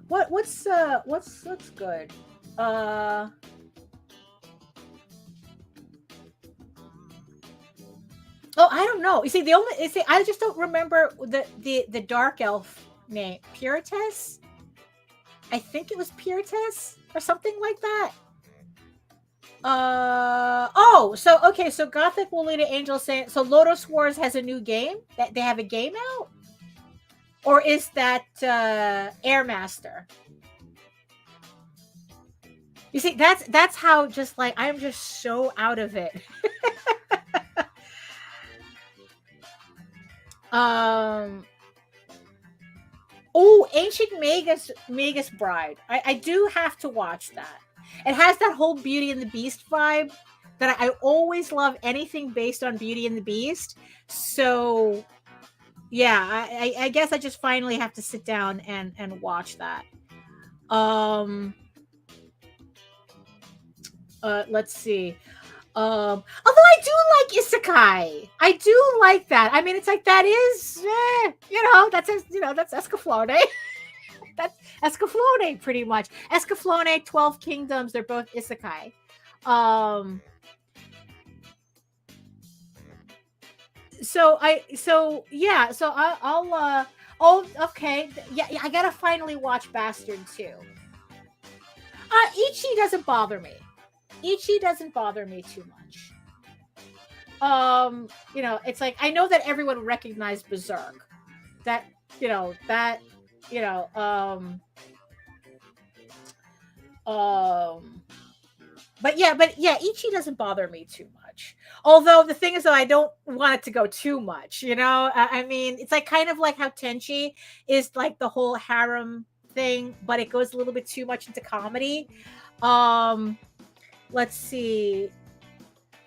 What's good? Oh, I don't know. I just don't remember the dark elf name. Puritas? I think it was Puritas or something like that. So Gothic Lolita Angel saying, so Lotus Wars has a new game? That they have a game out? Or is that Airmaster? You see, that's how, just like, I'm just so out of it. Ancient Magus Bride. I do have to watch that. It has that whole Beauty and the Beast vibe that I always love anything based on Beauty and the Beast. So yeah, I guess I just finally have to sit down and watch that. Let's see. Although I do like isekai. I do like that. I mean, it's like, that is, that's Escaflowne. That's Escaflowne, pretty much. Escaflowne, 12 Kingdoms, they're both isekai. Okay. Yeah, I gotta finally watch Bastard too. Ichi doesn't bother me. Ichi doesn't bother me too much. It's like, I know that everyone recognized Berserk. But yeah, Ichi doesn't bother me too much. Although the thing is, though, I don't want it to go too much, I mean, it's like kind of like how Tenchi is like the whole harem thing, but it goes a little bit too much into comedy. Let's see.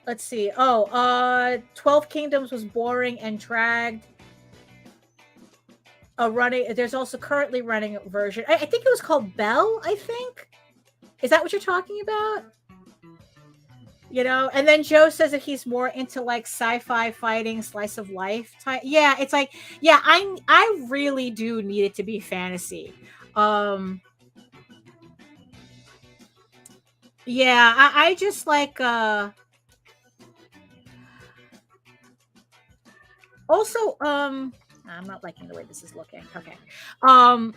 12 Kingdoms was boring and dragged. There's also currently running a version. I think it was called Bell, I think. Is that what you're talking about? And then Joe says that he's more into like sci-fi fighting, slice of life type. Yeah, it's like, yeah, I really do need it to be fantasy. Yeah, I just like also I'm not liking the way this is looking. Okay. I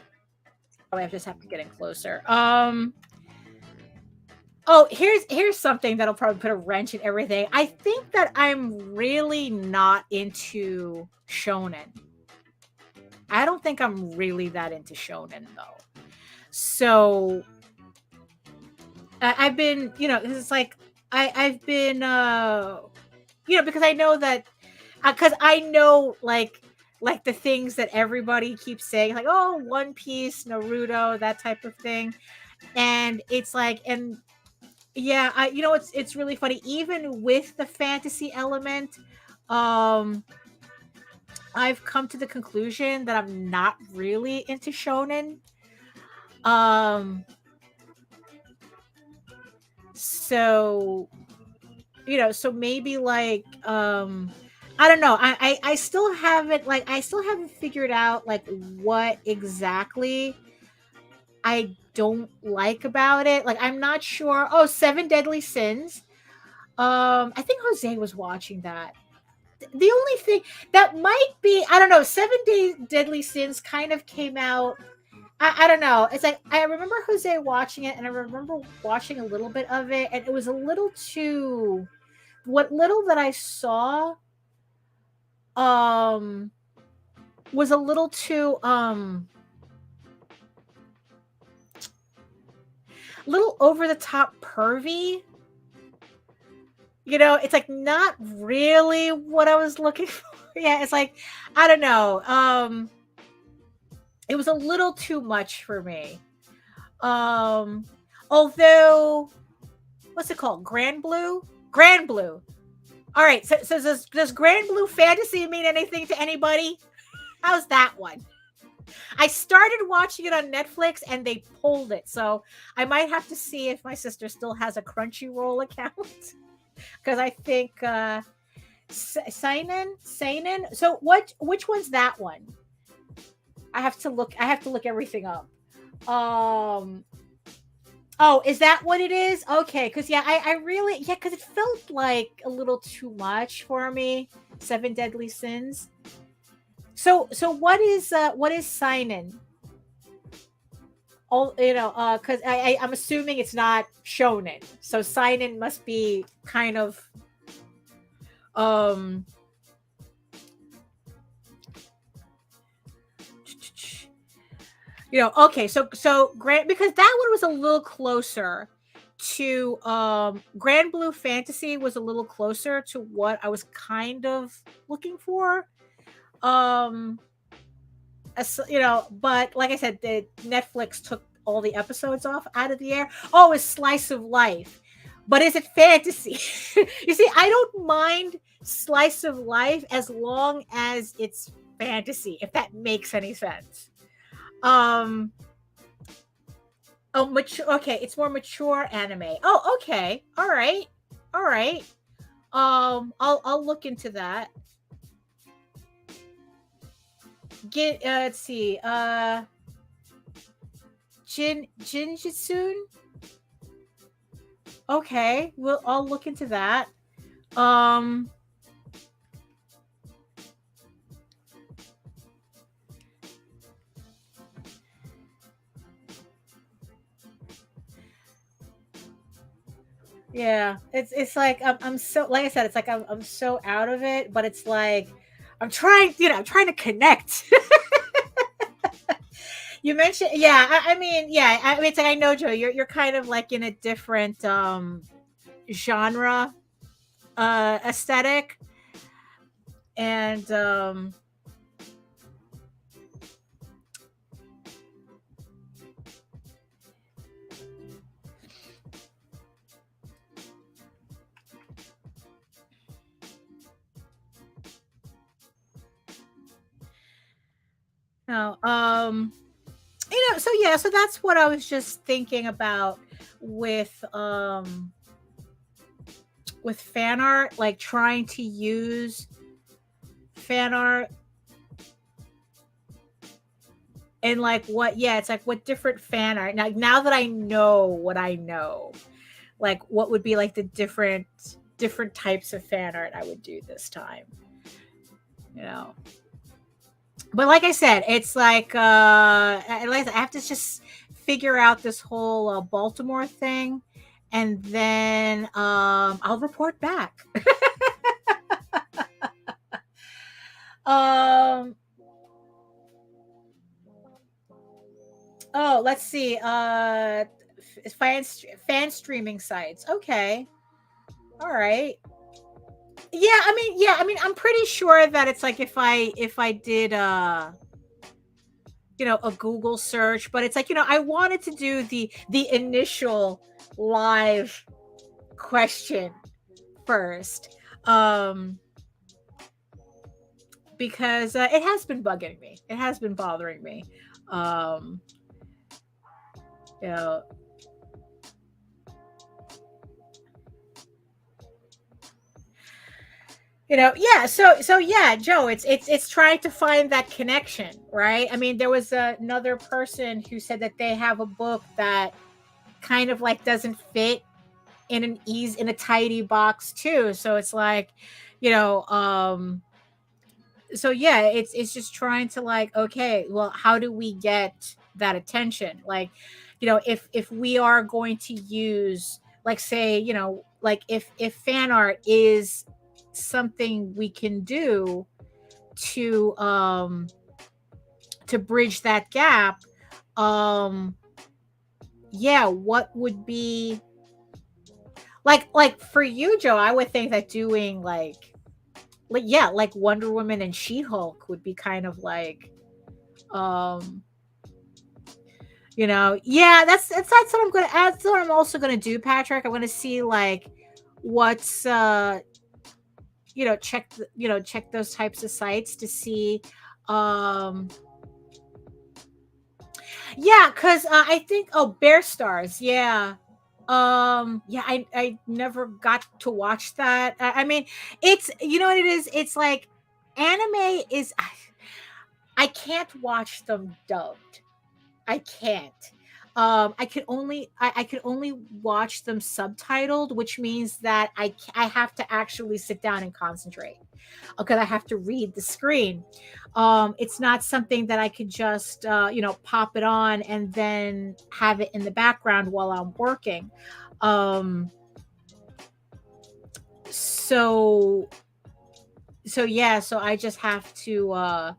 just have to get in closer. Oh, here's something that'll probably put a wrench in everything. I think that I'm really not into shonen. I don't think I'm really that into shonen though. So I've been, it's like I've been, because I know that, because I know like the things that everybody keeps saying, like, oh, One Piece, Naruto, that type of thing, and it's like, and yeah, it's really funny, even with the fantasy element. I've come to the conclusion that I'm not really into shonen. So so maybe like I don't know. I still haven't figured out like what exactly I don't like about it. Like I'm not sure. Oh, Seven Deadly Sins. I think Jose was watching that. The only thing that might be, I don't know, Deadly Sins kind of came out. I don't know. It's like I remember Jose watching it, and I remember watching a little bit of it, and it was a little too. What little that I saw, was a little too little over the top pervy. It's like not really what I was looking for. Yeah, it's like I don't know. It was a little too much for me. Although, what's it called? Grand Blue. All right. So does Grand Blue Fantasy mean anything to anybody? How's that one? I started watching it on Netflix and they pulled it, so I might have to see if my sister still has a Crunchyroll account. Because I think Seinen. So which one's that one? I have to look everything up. Oh, is that what it is? Okay, because I really because it felt like a little too much for me. Seven Deadly Sins. So what is Seinen? Oh, because I'm assuming it's not shonen. So Seinen must be kind of okay, so Grand, because that one was a little closer to Grand Blue Fantasy was a little closer to what I was kind of looking for. But like I said, the Netflix took all the episodes out of the air. Oh, it's Slice of Life. But is it fantasy? You see, I don't mind Slice of Life as long as it's fantasy, if that makes any sense. Oh, mature. Okay, it's more mature anime. Oh, okay. All right. I'll look into that. Let's see. Jinjitsu. Okay, I'll look into that. Yeah, it's like I'm so, like I said, it's like I'm so out of it, but it's like I'm trying to connect. You mentioned, I mean, it's like I know, Joe, you're kind of like in a different genre aesthetic, and no, so that's what I was just thinking about with fan art, like trying to use fan art and like it's like what different fan art now that I know what I know, like what would be like the different types of fan art I would do this time, but like I said, it's like I have to just figure out this whole Baltimore thing, and then I'll report back. um oh, let's see. Fan streaming sites. Okay. All right. Yeah, I'm pretty sure that it's like if I did a Google search, but it's like, I wanted to do the initial live question first. Because it has been bugging me. It has been bothering me. You know, yeah. So yeah, Joe, it's trying to find that connection, right? I mean, there was another person who said that they have a book that kind of like doesn't fit in a tidy box too. So it's like, so yeah, it's just trying to like, okay, well, how do we get that attention? Like, if we are going to use, like, say, like if fan art is something we can do to bridge that gap, yeah, what would be like for you, Joe? I would think that doing like yeah, like Wonder Woman and She-Hulk would be kind of like yeah, that's what I'm gonna add. That's what I'm also gonna do, Patrick. I'm gonna see like what's check those types of sites to see yeah, because I think, Bear Stars, yeah. Yeah, I never got to watch that. I mean, it's, what it is, it's like anime is I can't watch them dubbed. I can't. I could only watch them subtitled, which means that I have to actually sit down and concentrate because I have to read the screen. It's not something that I could just pop it on and then have it in the background while I'm working. So yeah, so I just have to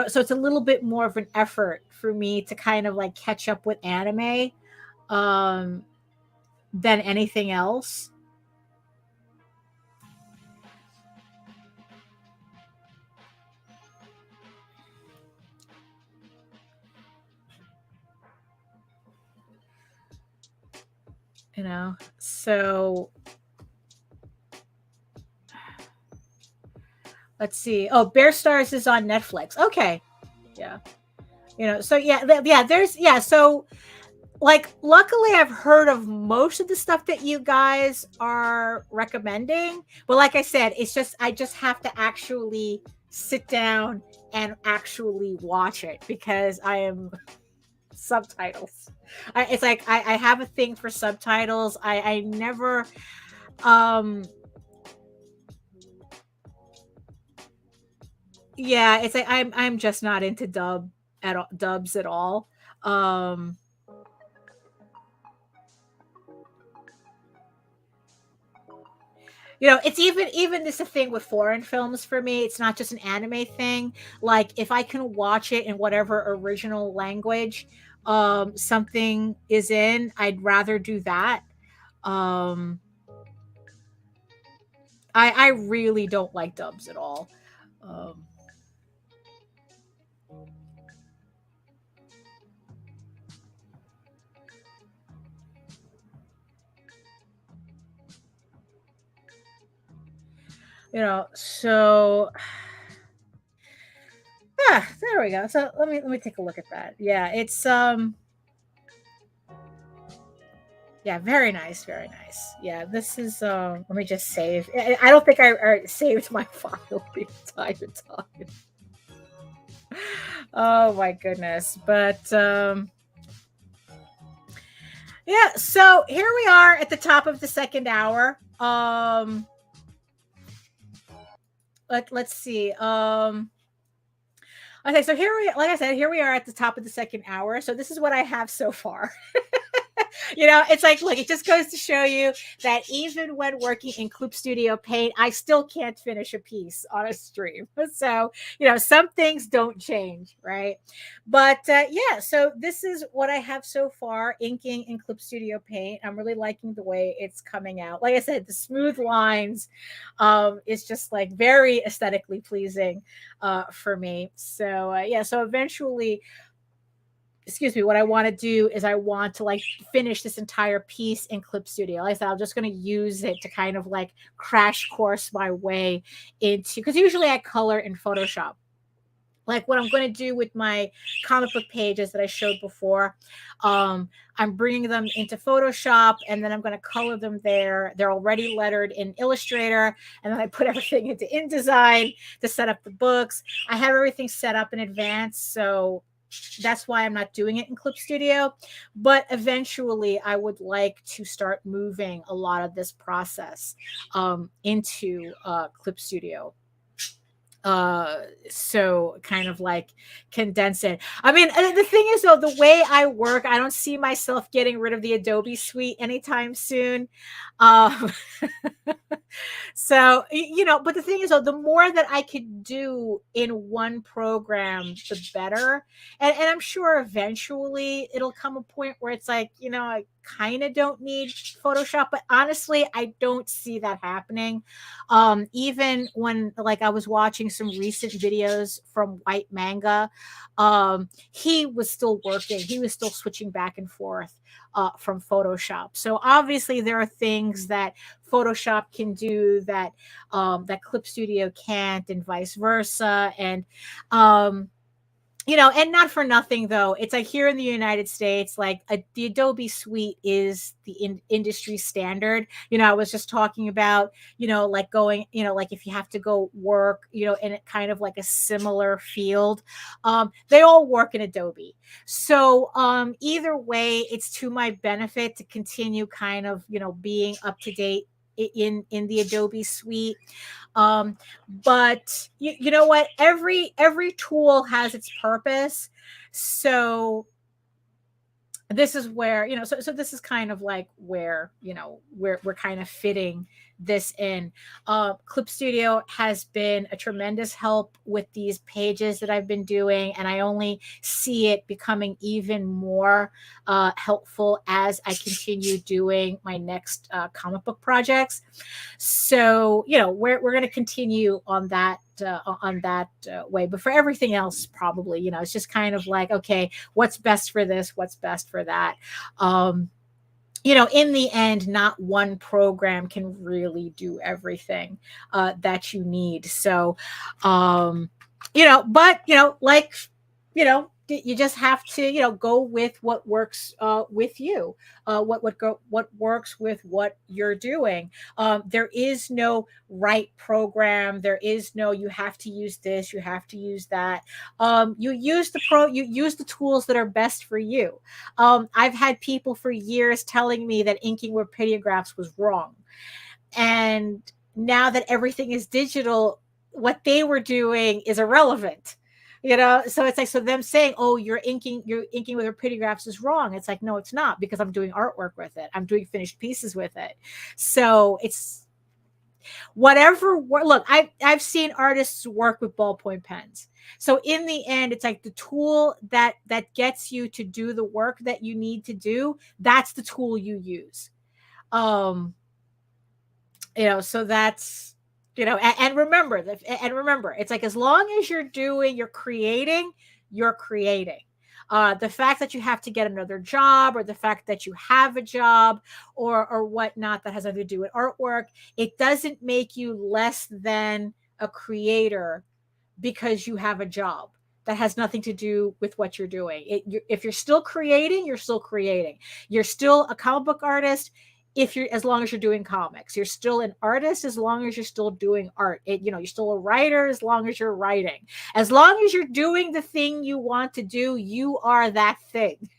so it's a little bit more of an effort for me to kind of like catch up with anime than anything else. So let's see. Oh, Bear Stars is on Netflix. Okay. Yeah. So yeah, there's, yeah. So like, luckily I've heard of most of the stuff that you guys are recommending. But like I said, I just have to actually sit down and actually watch it because I am subtitles. It's like, I have a thing for subtitles. I never, yeah, it's like I'm just not into dubs at all. It's even this a thing with foreign films for me. It's not just an anime thing. Like, if I can watch it in whatever original language something is in, I'd rather do that. um I really don't like dubs at all. um so there we go. So let me take a look at that. Yeah, it's yeah, very nice, very nice. Yeah, this is let me just save. I don't think I saved my file the entire time. Oh my goodness. But yeah, so here we are at the top of the second hour. Let's see. Okay, so here we, like I said, here we are at the top of the second hour. So this is what I have so far. It's like, look, it just goes to show you that even when working in Clip Studio Paint, I still can't finish a piece on a stream. So, some things don't change, right? But yeah, so this is what I have so far, inking in Clip Studio Paint. I'm really liking the way it's coming out. Like I said, the smooth lines is just like very aesthetically pleasing for me. So yeah, so eventually, what I want to do is I want to like finish this entire piece in Clip Studio. Like I said, I'm just going to use it to kind of like crash course my way into, because usually I color in Photoshop. Like what I'm going to do with my comic book pages that I showed before, I'm bringing them into Photoshop, and then I'm going to color them there. They're already lettered in Illustrator, and then I put everything into InDesign to set up the books. I have everything set up in advance, so that's why I'm not doing it in Clip Studio. But eventually I would like to start moving a lot of this process into Clip Studio. So kind of like condense it. I mean, the thing is though, the way I work, I don't see myself getting rid of the Adobe suite anytime soon. So, but the thing is though, the more that I could do in one program, the better. And I'm sure eventually it'll come a point where it's like, I kind of don't need Photoshop, but honestly, I don't see that happening. Even when like I was watching some recent videos from White Manga, he was still working. He was still switching back and forth from Photoshop. So obviously there are things that Photoshop can do that that Clip Studio can't, and vice versa. And and not for nothing though, it's like here in the United States, like the Adobe suite is the industry standard. I was just talking about, like going, like if you have to go work, in kind of like a similar field, they all work in Adobe. So either way, it's to my benefit to continue kind of, being up to date in the Adobe suite. But you know what? Every tool has its purpose. So this is where, so this is kind of like where, we're kind of fitting this in. Clip Studio has been a tremendous help with these pages that I've been doing, and I only see it becoming even more helpful as I continue doing my next comic book projects. So, we're going to continue on that way. But for everything else, probably, it's just kind of like, okay, what's best for this? What's best for that? In the end, not one program can really do everything that you need. So, but, you just have to, go with what works with you, what works with what you're doing. There is no right program. There is no, you have to use this, you have to use that. You use the tools that are best for you. I've had people for years telling me that inking with radiographs was wrong. And now that everything is digital, what they were doing is irrelevant. So it's like, so them saying, oh, you're inking with radiographs is wrong. It's like, no, it's not, because I'm doing artwork with it. I'm doing finished pieces with it. So it's whatever. Look, I've seen artists work with ballpoint pens. So in the end, it's like the tool that gets you to do the work that you need to do. That's the tool you use. So that's, and remember, it's like, as long as you're creating. The fact that you have to get another job, or the fact that you have a job or whatnot that has nothing to do with artwork, it doesn't make you less than a creator because you have a job. That has nothing to do with what you're doing. If you're still creating, you're still creating. You're still a comic book artist. As long as you're doing comics, you're still an artist as long as you're still doing art. You're still a writer as long as you're writing. As long as you're doing the thing you want to do, you are that thing.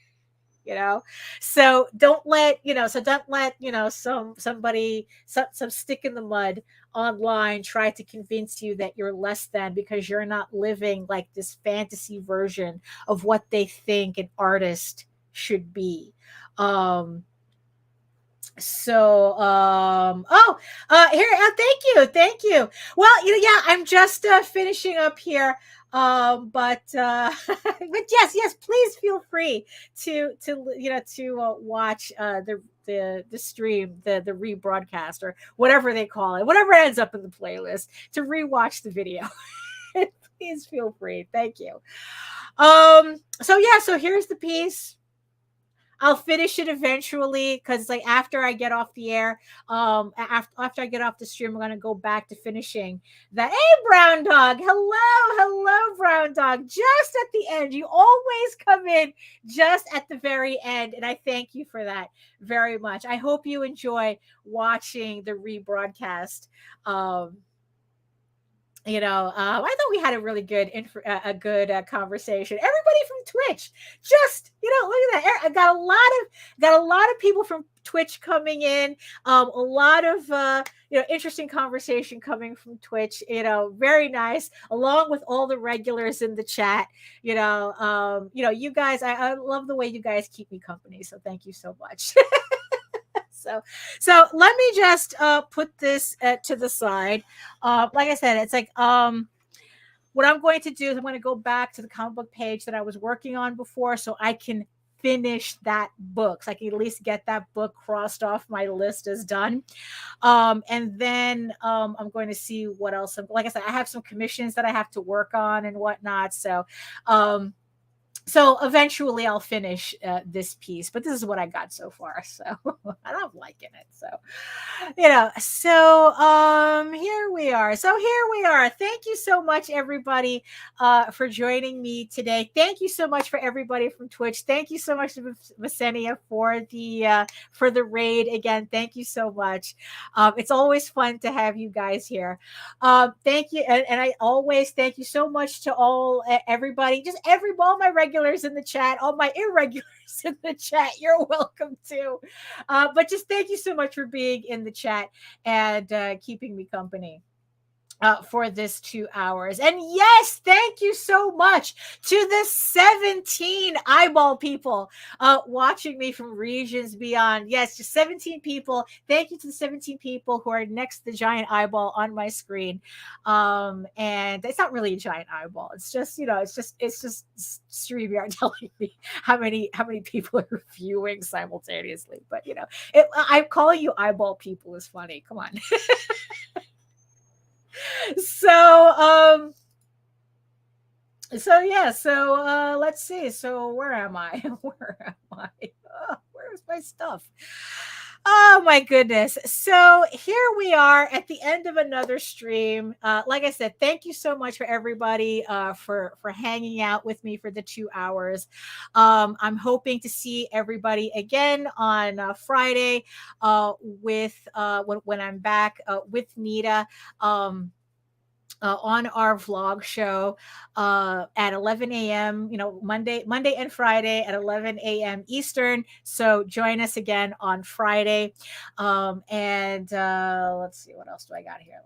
So don't let somebody, some stick in the mud online try to convince you that you're less than because you're not living like this fantasy version of what they think an artist should be. Um, here, thank you. Well, yeah, I'm just finishing up here. But but yes, please feel free to watch the stream, the rebroadcast, or whatever they call it, whatever ends up in the playlist, to rewatch the video. Please feel free. Thank you. So here's the piece. I'll finish it eventually because like after I get off the air, after I get off the stream, I'm gonna go back to finishing that. Hey, Brown Dog, hello, Brown Dog. Just at the end, you always come in just at the very end, and I thank you for that very much. I hope you enjoy watching the rebroadcast. I thought we had a really good conversation. Everybody from Twitch, just look at that. I got a lot of people from Twitch coming in. A lot of interesting conversation coming from Twitch. Very nice. Along with all the regulars in the chat. You guys. I love the way you guys keep me company. So thank you so much. So let me just put this to the side. Like I said, it's like what I'm going to do is I'm going to go back to the comic book page that I was working on before, so I can finish that book. So I can at least get that book crossed off my list as done. And then I'm going to see what else. Like I said, I have some commissions that I have to work on and whatnot. So eventually I'll finish this piece, but this is what I got so far. So I'm liking it. So, here we are. Thank you so much, everybody, for joining me today. Thank you so much for everybody from Twitch. Thank you so much to Visenia for the raid again. Thank you so much. It's always fun to have you guys here. Thank you. And I always thank you so much to everybody, all my regulars in the chat, all my irregulars in the chat. You're welcome too. But just thank you so much for being in the chat and keeping me company for this 2 hours. And yes, thank you so much to the 17 eyeball people watching me from regions beyond. Yes, just 17 people. Thank you to the 17 people who are next to the giant eyeball on my screen. And it's not really a giant eyeball. It's just, it's just Streamyard telling me how many people are viewing simultaneously. But I'm calling you eyeball people is funny. Come on. So let's see. So where am I? Where's my stuff? Oh my goodness. So here we are at the end of another stream. Like I said, thank you so much for everybody for hanging out with me for the 2 hours. I'm hoping to see everybody again on Friday when I'm back with Nita. On our vlog show at 11 a.m., Monday and Friday at 11 a.m. Eastern. So join us again on Friday. And let's see, what else do I got here?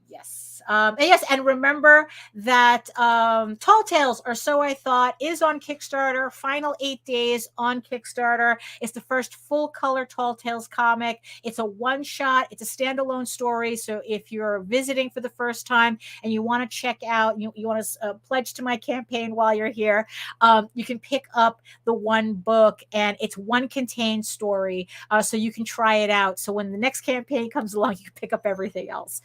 Yes. And remember that Tall Tales, or So I Thought, is on Kickstarter. Final 8 days on Kickstarter. It's the first full color Tall Tales comic. It's a one-shot. It's a standalone story. So if you're visiting for the first time and you want to check out, you want to pledge to my campaign while you're here, you can pick up the one book, and it's one contained story, so you can try it out. So when the next campaign comes along, you can pick up everything else.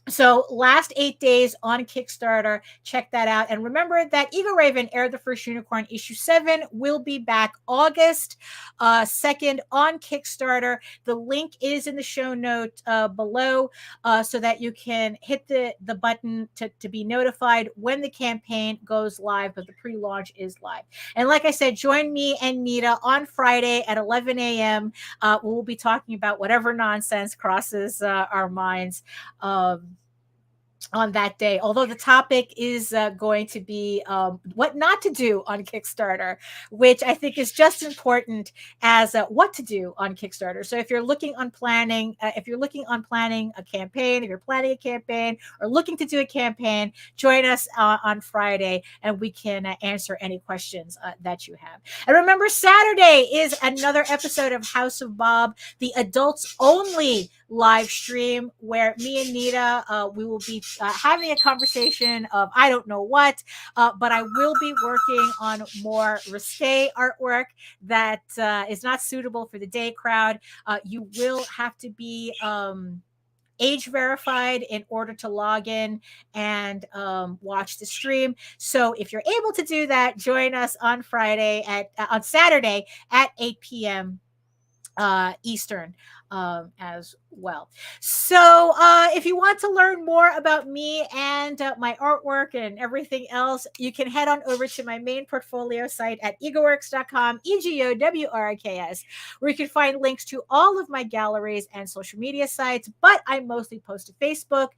So last 8 days on Kickstarter, check that out. And remember that Eagle Raven, Heir of the First Unicorn, issue 7 will be back August 2nd on Kickstarter. The link is in the show note below, so that you can hit the button to be notified when the campaign goes live, but the pre-launch is live. And like I said, join me and Nita on Friday at 11 a.m. We'll be talking about whatever nonsense crosses our minds. on that day, although the topic is going to be what not to do on Kickstarter, which I think is just important as what to do on Kickstarter. So if you're looking on planning, if you're planning a campaign or looking to do a campaign, join us on Friday and we can answer any questions that you have. And remember, Saturday is another episode of House of Bob, the adults only live stream, where me and Nita, we will be having a conversation of I don't know what, but I will be working on more risque artwork that is not suitable for the day crowd. You will have to be age verified in order to log in and watch the stream. So if you're able to do that, join us on Saturday at 8 p.m. Eastern as well. So if you want to learn more about me and my artwork and everything else, you can head on over to my main portfolio site at egoworks.com, EGOWRKS, where you can find links to all of my galleries and social media sites, but I mostly post to Facebook.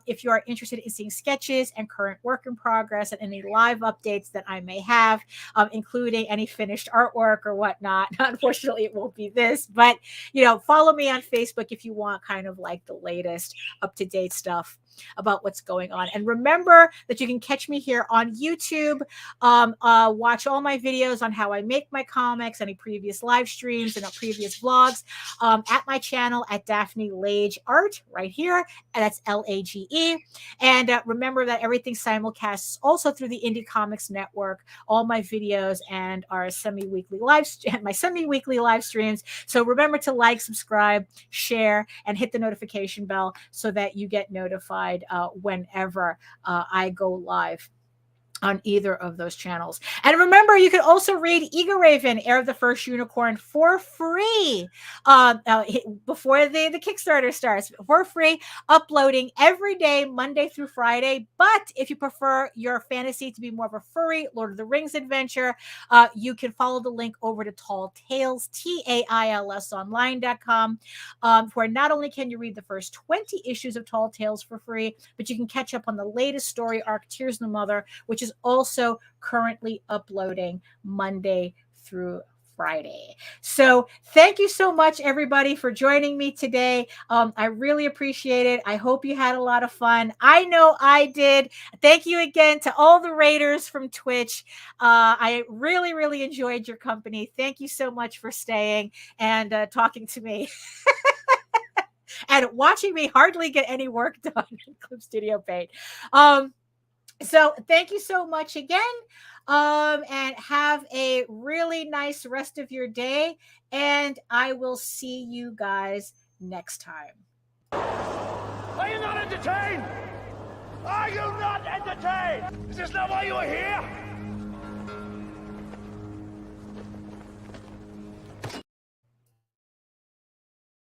If you are interested in seeing sketches and current work in progress and any live updates that I may have, including any finished artwork or whatnot. Unfortunately, it won't be this, but follow me on Facebook if you want kind of like the latest up-to-date stuff about what's going on. And remember that you can catch me here on YouTube, watch all my videos on how I make my comics, any previous live streams and previous vlogs at my channel at Daphne Lage Art right here, and that's Lage. And remember that everything simulcasts also through the Indie Comics Network, all my videos and our semi-weekly live streams. So remember to like, subscribe, share, and hit the notification bell so that you get notified whenever I go live on either of those channels. And remember, you can also read Ego Raven, Heir of the First Unicorn, for free before the Kickstarter starts, for free, uploading every day, Monday through Friday. But if you prefer your fantasy to be more of a furry Lord of the Rings adventure, you can follow the link over to Tall Tales, TAILS online.com, where not only can you read the first 20 issues of Tall Tales for free, but you can catch up on the latest story arc, Tears in the Mother, which is also currently uploading Monday through Friday. So thank you so much, everybody, for joining me today. I really appreciate it. I hope you had a lot of fun. I know I did. Thank you again to all the raiders from Twitch. I really, really enjoyed your company. Thank you so much for staying and talking to me. And watching me hardly get any work done in Clip Studio Paint. So thank you so much again, and have a really nice rest of your day, and I will see you guys next time.
Are you not entertained? Are you not entertained? Is this not why you are here?